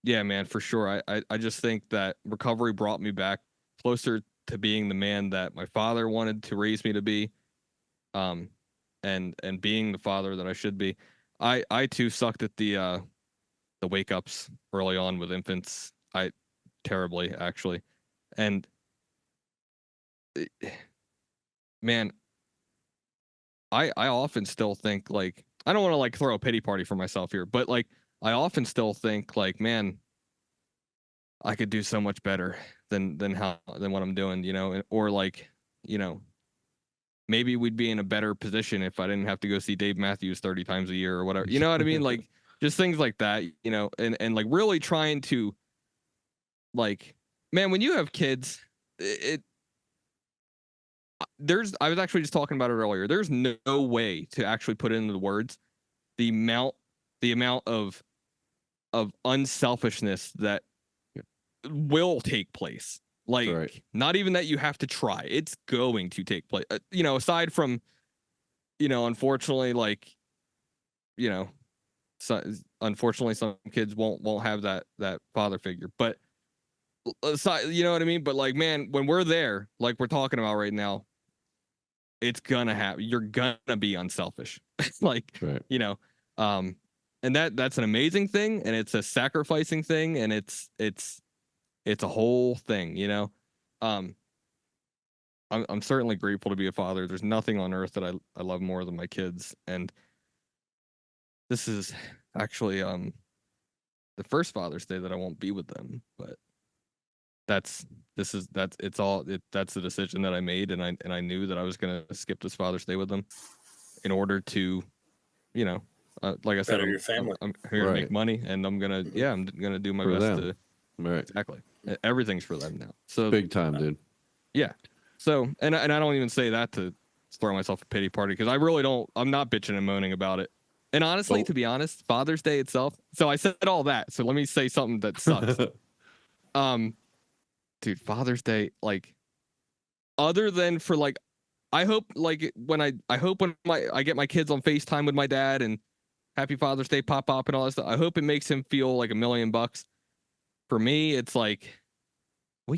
yeah, man, for sure. I just think that recovery brought me back closer to being the man that my father wanted to raise me to be, and being the father that I should be. I too sucked at the wake ups early on with infants. Terribly, actually. And man, I often still think, like, I don't want to, like, throw a pity party for myself here, but, like, I often still think, like, man, I could do so much better than what I'm doing, or, like, maybe we'd be in a better position if I didn't have to go see Dave Matthews 30 times a year or whatever. You know what I mean? Like, just things like that, and like, really trying to, like, man, when you have kids, I was actually just talking about it earlier. There's no way to actually put it into the words the amount of unselfishness that will take place. Like, right. Not even that you have to try. It's going to take place. Aside from, unfortunately, like, so, unfortunately, some kids won't have that father figure. But aside, you know what I mean? But, like, man, when we're there, like we're talking about right now, it's gonna happen. You're gonna be unselfish. Like, right. And that's an amazing thing, and it's a sacrificing thing, and it's a whole thing. I'm certainly grateful to be a father. There's nothing on earth that I love more than my kids, and this is actually the first Father's Day that I won't be with them, but that's the decision that I made, and I knew that I was gonna skip this Father's Day with them in order to, like I said, better your family. I'm here to make money, and I'm gonna do my best to. Right. Exactly. Everything's for them now. So big time, dude. Yeah. So, and I don't even say that to throw myself a pity party, because I really don't. I'm not bitching and moaning about it. And honestly, to be honest, Father's Day itself. So I said all that. So let me say something that sucks. Dude, Father's Day, like, other than for, like, I hope, like, when I get my kids on FaceTime with my dad and Happy Father's Day pop up and all that stuff, I hope it makes him feel like $1 million. For me, it's like, I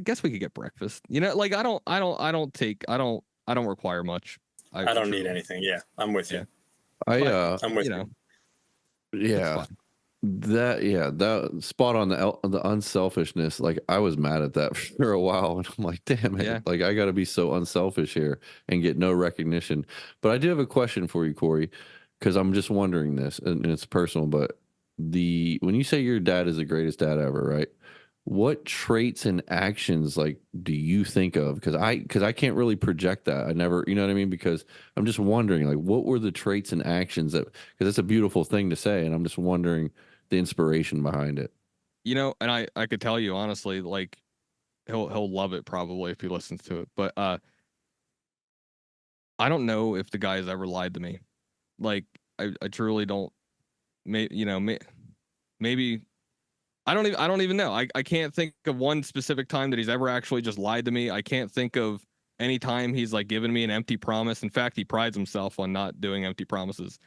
guess we could get breakfast. Like, I don't require much. I don't need anything. Yeah, I'm with you. I'm with you. Yeah. That spot on the unselfishness. Like, I was mad at that for a while, and I'm like, damn it, like, I got to be so unselfish here and get no recognition. But I do have a question for you, Corey, because I'm just wondering this, and it's personal, but when you say your dad is the greatest dad ever, right? What traits and actions, like, do you think of? Because I can't really project that. I never, you know what I mean? Because I'm just wondering, like, what were the traits and actions because it's a beautiful thing to say, and I'm just wondering the inspiration behind it. And I could tell you honestly, like, he'll love it probably if he listens to it. But I don't know if the guy has ever lied to me. Like I truly don't. Maybe I don't even know. I can't think of one specific time that he's ever actually just lied to me. I can't think of any time he's like given me an empty promise. In fact, he prides himself on not doing empty promises.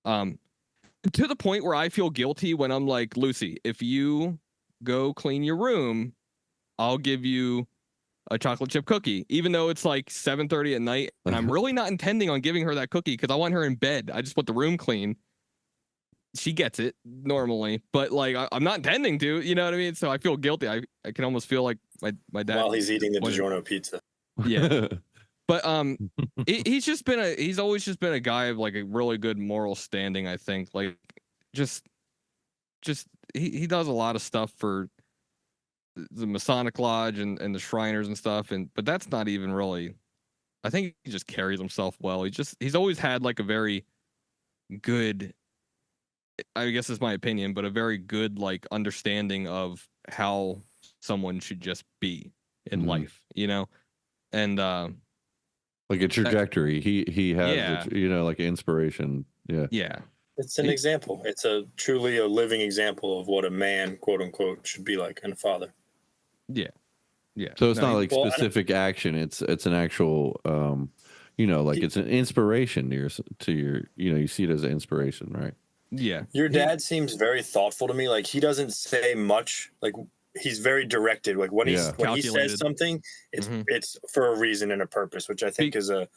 To the point where I feel guilty when I'm like, Lucy, if you go clean your room, I'll give you a chocolate chip cookie, even though it's like 7:30 at night, and I'm really not intending on giving her that cookie because I want her in bed. I just want the room clean. She gets it normally, but like I'm not intending to, you know what I mean? So I feel guilty. I can almost feel like my dad while he's eating the DiGiorno pizza. Yeah. But he's always just been a guy of like a really good moral standing, I think. Like just he does a lot of stuff for the Masonic Lodge and the Shriners and stuff, but that's not even really, I think he just carries himself well. He's always had like a very good, I guess it's my opinion, but a very good like understanding of how someone should just be in life, you know? And like a trajectory. He has like inspiration. Yeah. It's an example. It's truly a living example of what a man, quote unquote, should be like, and a father. Yeah. So it's not like specific action. It's an actual it's an inspiration to your you see it as an inspiration, right? Yeah. Your dad seems very thoughtful to me. Like he doesn't say much. Like he's very directed. Like when he says something, it's for a reason and a purpose, which I think is a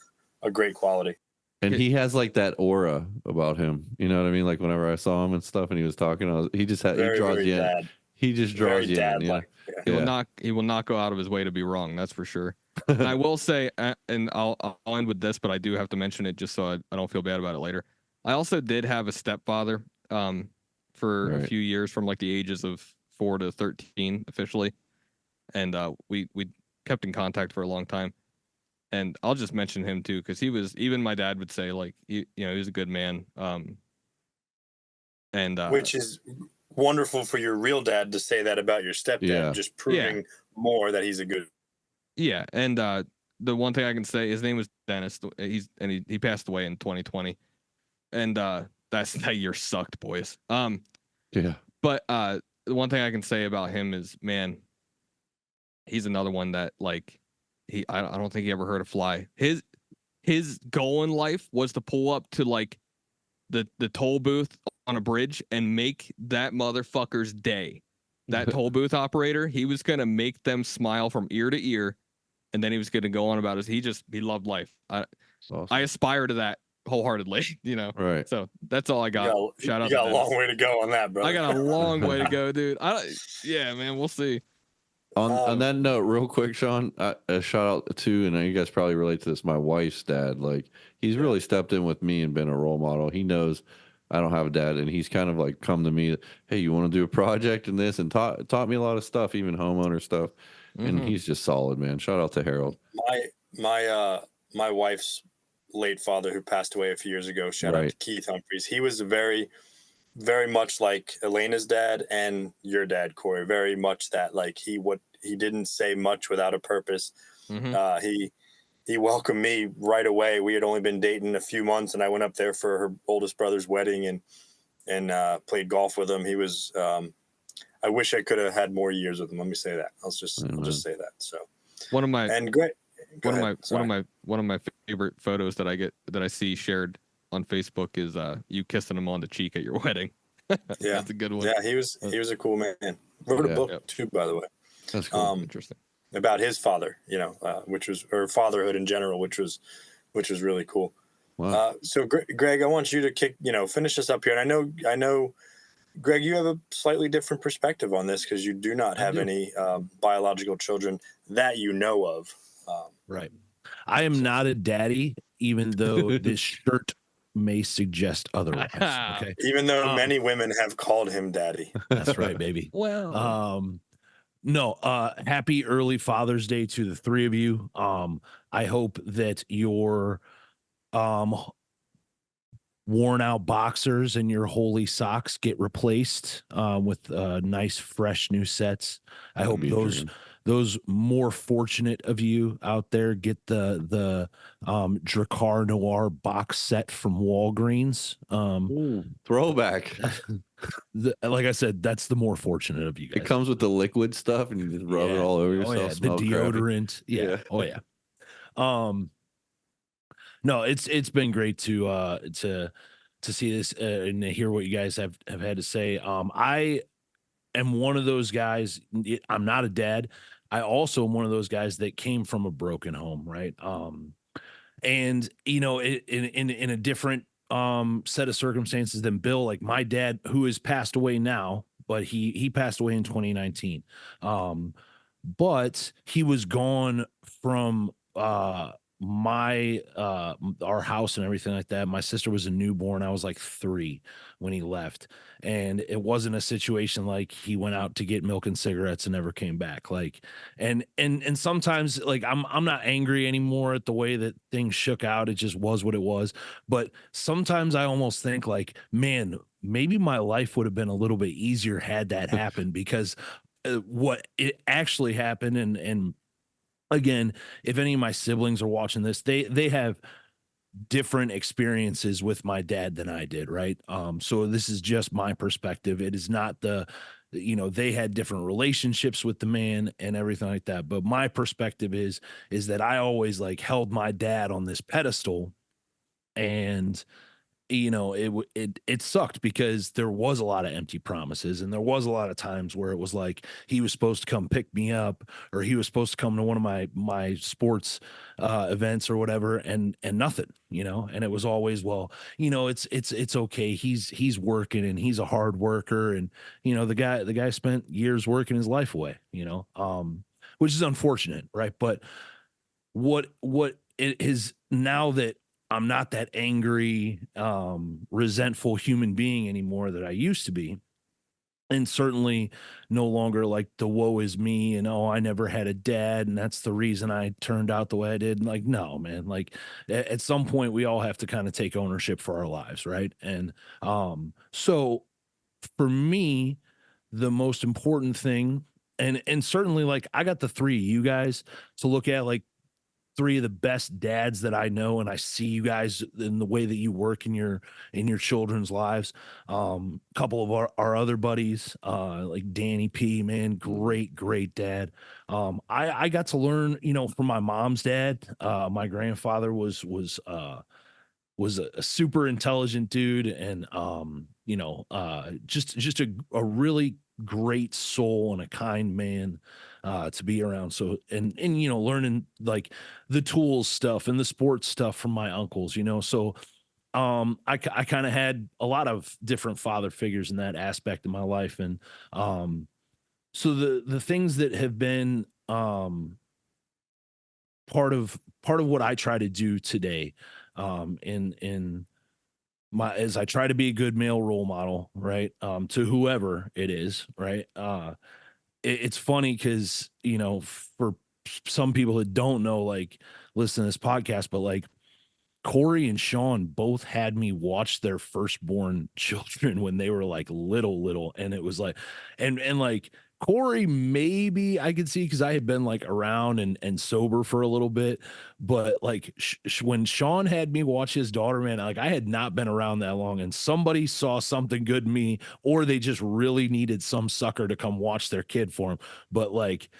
great quality. And he has like that aura about him. You know what I mean? Like whenever I saw him and stuff, and he was talking, he draws you in. He just draws you in. Yeah. He will not go out of his way to be wrong. That's for sure. And I will say, and I'll end with this, but I do have to mention it just so I don't feel bad about it later. I also did have a stepfather for a few years, from like the ages of 4 to 13 officially, and we kept in contact for a long time. And I'll just mention him too, because he was, even my dad would say like he was a good man. Which is wonderful for your real dad to say that about your stepdad, just proving more that he's a good. Yeah, and the one thing I can say, his name was Dennis. He passed away in 2020, and that year sucked, boys. But the one thing I can say about him is, man, he's another one that like I don't think he ever heard a fly. His goal in life was to pull up to like the toll booth on a bridge and make that motherfucker's day. That toll booth operator, he was gonna make them smile from ear to ear, and then he was gonna go on about it. He love life. Awesome. I aspire to that wholeheartedly, Right. So that's all I got. Shout out. You got a long way to go on that, bro. I got a long way to go, dude. Yeah, man, we'll see. On that note, real quick, Sean, a shout out to, and you guys probably relate to this, my wife's dad. Like, he's really stepped in with me and been a role model. He knows I don't have a dad, and he's kind of like come to me, hey, you want to do a project and this, and taught me a lot of stuff, even homeowner stuff. And he's just solid, man. Shout out to Harold. My wife's late father, who passed away a few years ago, shout out to Keith Humphreys. He was very, very much like Elena's dad and your dad, Corey. Very much that, like, he didn't say much without a purpose. He welcomed me right away. We had only been dating a few months, and I went up there for her oldest brother's wedding and played golf with him. He was I wish I could have had more years with him. Let me say that. I'll just say that. So one of my favorite photos that I see shared on Facebook is you kissing him on the cheek at your wedding. That's a good one. Yeah, he was a cool man. Wrote a book too, by the way. That's cool. Interesting. About his father, which was, or fatherhood in general, which was really cool. Wow. So Greg, I want you to finish this up here. And I know, Greg, you have a slightly different perspective on this because you do not have any biological children that you know of. Right. I am not a daddy, even though this shirt may suggest otherwise. Okay. Even though many women have called him daddy. That's right, baby. Well, no, happy early Father's Day to the three of you. I hope that your worn out boxers and your holy socks get replaced with nice, fresh new sets. I hope those more fortunate of you out there, get the Drakkar Noir box set from Walgreens. Throwback. Like I said, that's the more fortunate of you guys. It comes with the liquid stuff, and you just rub it all over yourself. Oh yeah, the deodorant. Yeah. Oh yeah. No, it's been great to see this and hear what you guys have had to say. I am one of those guys. I'm not a dad. I also am one of those guys that came from a broken home, right? And in a different set of circumstances than Bill, like my dad, who has passed away now, but he passed away in 2019. But he was gone from our house and everything like that. My sister was a newborn. I was like 3 when he left, and it wasn't a situation like he went out to get milk and cigarettes and never came back. Like, and sometimes, like, I'm not angry anymore at the way that things shook out. It just was what it was. But sometimes I almost think like, man, maybe my life would have been a little bit easier had that happened, because what it actually happened, and again, if any of my siblings are watching this, they have different experiences with my dad than I did, right? So this is just my perspective. It is not they had different relationships with the man and everything like that. But my perspective is that I always like held my dad on this pedestal, and it sucked because there was a lot of empty promises, and there was a lot of times where it was like he was supposed to come pick me up, or he was supposed to come to one of my sports events or whatever, and nothing, and it was always, well, it's okay. He's working, and he's a hard worker, and the guy spent years working his life away, which is unfortunate, right? But what it is now that I'm not that angry, resentful human being anymore that I used to be. And certainly no longer like the woe is me and, oh, I never had a dad, and that's the reason I turned out the way I did. Like, no, man, like at some point we all have to kind of take ownership for our lives. Right. And so for me, the most important thing, and certainly like I got the 3 of you guys to look at, like 3 of the best dads that I know, and I see you guys in the way that you work in your children's lives. Couple of our other buddies, like Danny P, man, great dad. I got to learn, from my mom's dad. My grandfather was a super intelligent dude, and just a really great soul and a kind man to be around. So and learning like the tools stuff and the sports stuff from my uncles, so I kind of had a lot of different father figures in that aspect of my life. And so the things that have been part of what I try to do today, in as I try to be a good male role model, right? To whoever it is, right? It's funny because, for some people that don't know, like, listen to this podcast, but like Corey and Sean both had me watch their firstborn children when they were like little. And it was like, and like Corey, maybe I could see, because I had been like around and sober for a little bit, but like when Sean had me watch his daughter, man, like I had not been around that long, and somebody saw something good in me, or they just really needed some sucker to come watch their kid for him. But like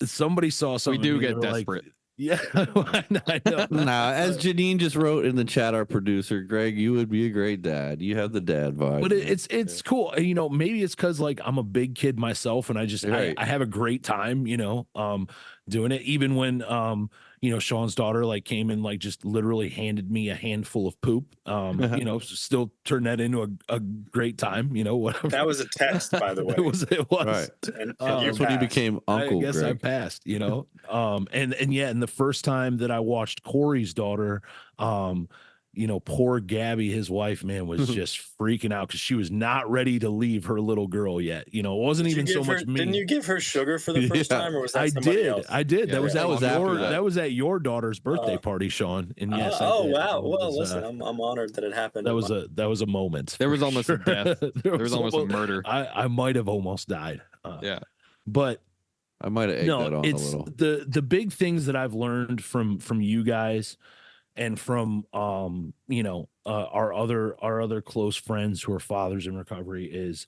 somebody saw something. We do get desperate. Like, yeah, I know. Nah, as Janine just wrote in the chat, our producer, Greg, you would be a great dad. You have the dad vibe. But it's cool. Maybe it's because like I'm a big kid myself, and I just I have a great time, doing it. Even when Sean's daughter like came and like just literally handed me a handful of poop. Still turned that into a great time. Whatever. That was a test, by the way. It was right. And that's when he became uncle. I guess Greg. I passed. And the first time that I watched Corey's daughter, poor Gabby, his wife, man, was just freaking out because she was not ready to leave her little girl yet. It wasn't even so much me. Didn't you give her sugar for the first time, or was that somebody else? I did. Yeah, that was at your daughter's birthday party, Sean. And yes, wow. Well, listen, I'm honored that it happened. That was a moment. There was almost a death. There was almost a murder. I might have almost died. Yeah. But I might have egged that on a little. The big things that I've learned from you guys and from our other close friends who are fathers in recovery is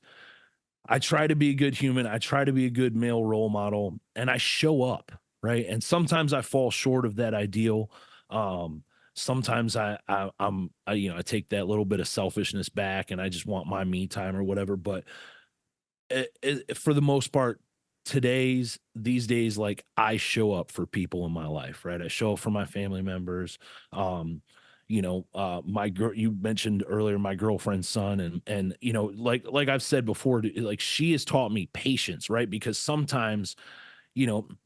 I try to be a good human. I try to be a good male role model, and I show up, right? And sometimes I fall short of that ideal. Sometimes I take that little bit of selfishness back, and I just want my me time or whatever. But for the most part, these days, like, I show up for people in my life, right? I show up for my family members. You mentioned earlier my girlfriend's son, and like I've said before, like, she has taught me patience, right? Because sometimes,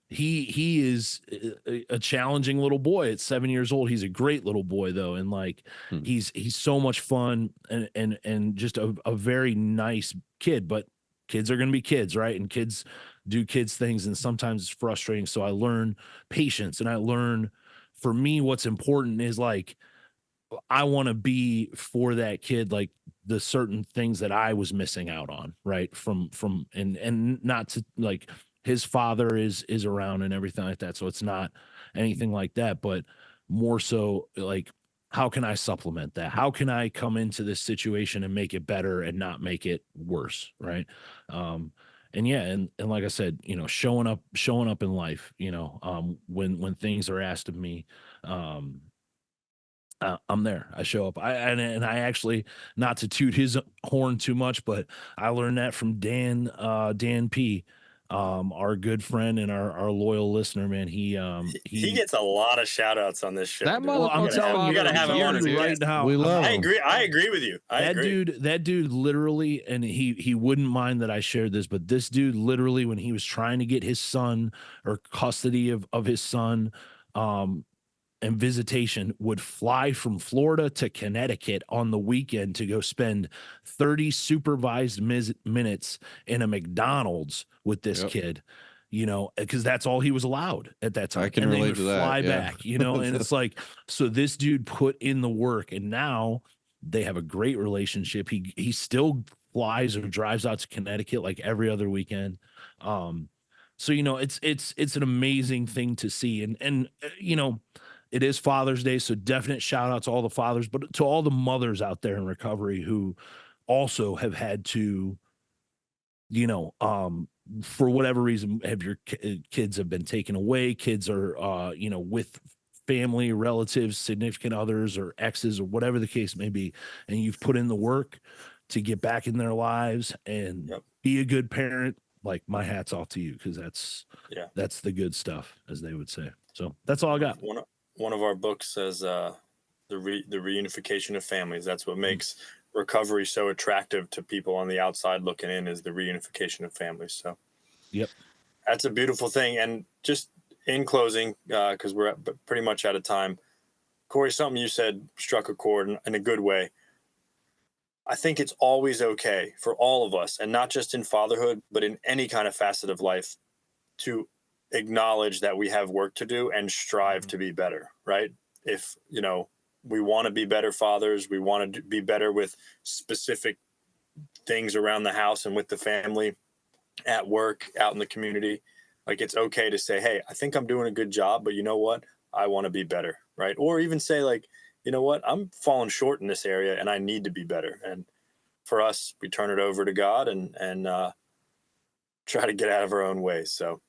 he is a challenging little boy at 7 years old. He's a great little boy though, and like he's so much fun and just a very nice kid. But kids are going to be kids, right? And kids do kids things, and sometimes it's frustrating. So I learn patience, and I learn, for me, what's important is, like, I want to be for that kid, like, the certain things that I was missing out on, right? And not to, like, his father is around and everything like that. So it's not anything like that, but more so, like, how can I supplement that? How can I come into this situation and make it better and not make it worse? Right. And like I said, showing up in life, when things are asked of me, I'm there. I show up. I actually, not to toot his horn too much, but I learned that from Dan P, our good friend and our loyal listener, man. He gets a lot of shout outs on this show. That motherfucker, you gotta have him on right now. We love him. I agree with you. That dude literally, and he wouldn't mind that I shared this, but this dude literally, when he was trying to get his son, or custody of his son, and visitation, would fly from Florida to Connecticut on the weekend to go spend 30 supervised minutes in a McDonald's with this kid, because that's all he was allowed at that time. I can and relate they would to that, fly yeah. back, and it's like, so this dude put in the work, and now they have a great relationship. He still flies or drives out to Connecticut like every other weekend. So it's an amazing thing to see, and it is Father's Day, so definite shout out to all the fathers, but to all the mothers out there in recovery who also have had to, for whatever reason, have your kids have been taken away. Kids are, with family, relatives, significant others, or exes, or whatever the case may be, and you've put in the work to get back in their lives and be a good parent. Like, my hat's off to you, because that's the good stuff, as they would say. So that's all I got. One of our books says the reunification of families. That's what makes recovery so attractive to people on the outside looking in, is the reunification of families. So, that's a beautiful thing. And just in closing, because we're pretty much out of time, Corey, something you said struck a chord in a good way. I think it's always okay for all of us, and not just in fatherhood, but in any kind of facet of life, to acknowledge that we have work to do and strive to be better, right? If, we want to be better fathers, we want to be better with specific things around the house and with the family, at work, out in the community, like, it's okay to say, hey, I think I'm doing a good job, but you know what? I want to be better, right? Or even say, like, you know what? I'm falling short in this area and I need to be better. And for us, we turn it over to God and try to get out of our own ways. So,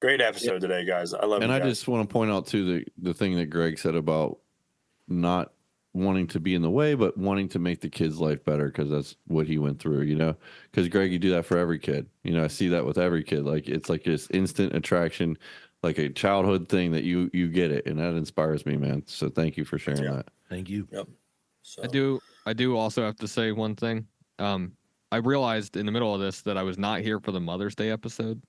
great episode today, guys. I love it. And I just want to point out too the thing that Greg said about not wanting to be in the way, but wanting to make the kid's life better, because that's what he went through, because Greg, you do that for every kid. I see that with every kid. Like, it's like this instant attraction, like a childhood thing that you get it. And that inspires me, man. So thank you for sharing that. Thank you. Yep. So. I do also have to say one thing. I realized in the middle of this that I was not here for the Mother's Day episode.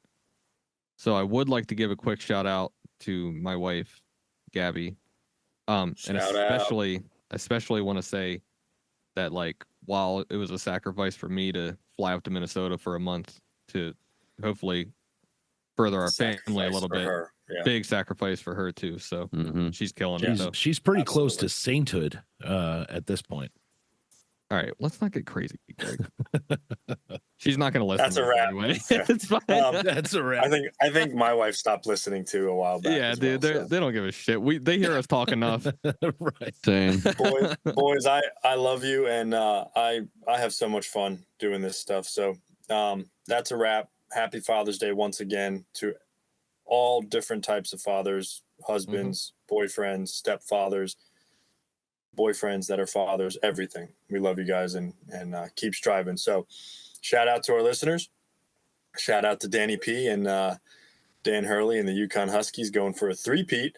So I would like to give a quick shout out to my wife, Gabby. And especially want to say that, like, while it was a sacrifice for me to fly up to Minnesota for a month to hopefully further our family a little bit, big sacrifice for her too. So she's killing it. She's pretty close to sainthood at this point. All right, let's not get crazy, Greg. She's not going to listen. That's a wrap. Anyway. It's fine. That's a wrap. I think my wife stopped listening too a while back. Yeah, dude, they don't give a shit. They hear us talk enough. Right. Same. Boys, I love you, and I have so much fun doing this stuff. So that's a wrap. Happy Father's Day once again to all different types of fathers, husbands, boyfriends, stepfathers, boyfriends that are fathers, everything. We love you guys and keep striving. So shout out to our listeners. Shout out to Danny P and Dan Hurley and the Yukon Huskies going for a three-peat.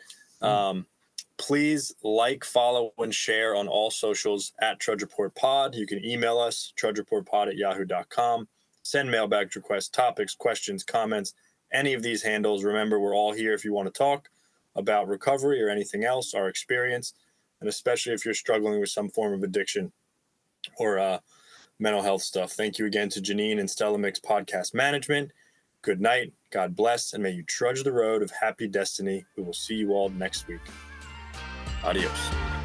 Please like, follow, and share on all socials at Trudge Report Pod. You can email us, trudgereportpod@yahoo.com. Send mailbag requests, topics, questions, comments, any of these handles. Remember, we're all here if you want to talk about recovery or anything else, our experience, and especially if you're struggling with some form of addiction or mental health stuff. Thank you again to Janine and Stella Mix Podcast Management. Good night. God bless, and may you trudge the road of happy destiny. We will see you all next week. Adios.